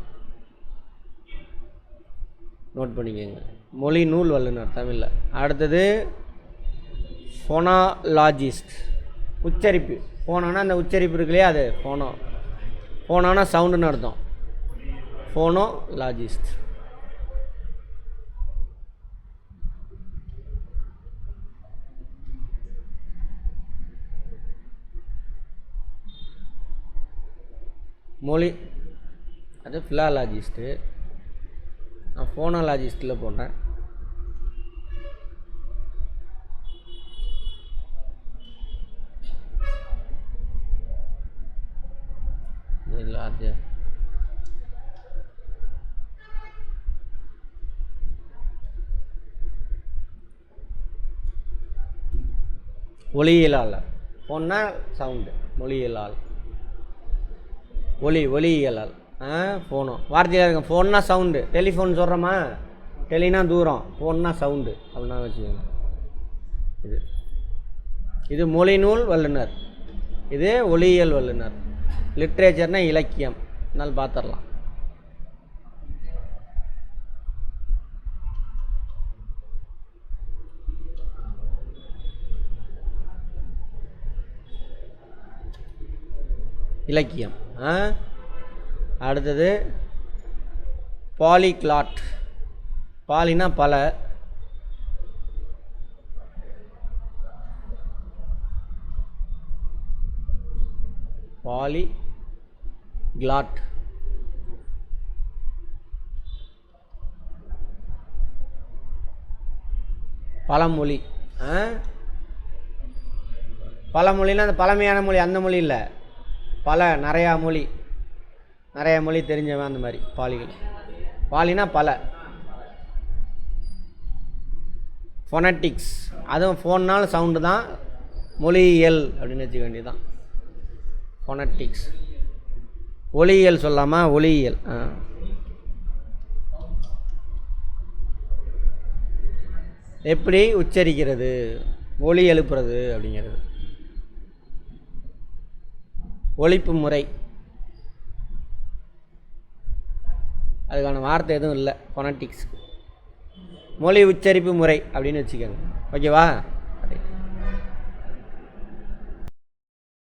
நோட் பண்ணிக்கோங்க. மொழி நூல் வல்லுநர் தமிழில். அடுத்தது ஃபோனாலஜிஸ்ட். உச்சரிப்பு. ஃபோனோனா அந்த உச்சரிப்பு இருக்கு இல்லையா, அது ஃபோனோ. ஃபோனோனா சவுண்டுன்னு அர்த்தம். ஃபோனோலாஜிஸ்ட். மொழி அது ஃபிலாலஜிஸ்ட்டு. நான் ஃபோனோலாஜிஸ்ட்டில் போடுறேன். ஒளியியலாளர். ஃபோன்னா சவுண்டு. மொழியியலாளர். ஒளியியலால். ஃபோனோ வார்த்தையாக இருக்கும். ஃபோன்னா சவுண்டு. டெலிஃபோன் சொல்கிறோமா? டெலினா தூரம், ஃபோன்னா சவுண்டு அப்படின்னா வச்சுக்கோங்க. இது மொழி நூல் வல்லுநர், இது ஒளியியல் வல்லுநர். லிட்ரேச்சர்னால் இலக்கியம். அதனால் பார்த்துடலாம். இலக்கியம். அடுத்தது பாலிகிளாட். பாலினா பல, பாலிகிளாட். பழமொழி. பழமொழின்னா அந்த பழமையான மொழி, அந்த மொழி இல்லை. பல நிறையா மொழி. நிறைய மொழி தெரிஞ்சவன் அந்த மாதிரி பாலிகள். பாலினா பல. ஃபொனட்டிக்ஸ், அதுவும் ஃபோன்னாலும் சவுண்டு தான், மொழியியல் அப்படின்னு வச்சுக்க வேண்டியதுதான். ஃபொனட்டிக்ஸ் ஒளியியல் சொல்லாமல் ஒளியியல். எப்படி உச்சரிக்கிறது, ஒலி எழுப்புறது அப்படிங்கிறது. ஒலிப்பு முறை, அதுக்கான வார்த்தை எதுவும் இல்லை ஃபொனட்டிக்ஸ். மொழி உச்சரிப்பு முறை அப்படின்னு வச்சுக்கோங்க. ஓகேவா?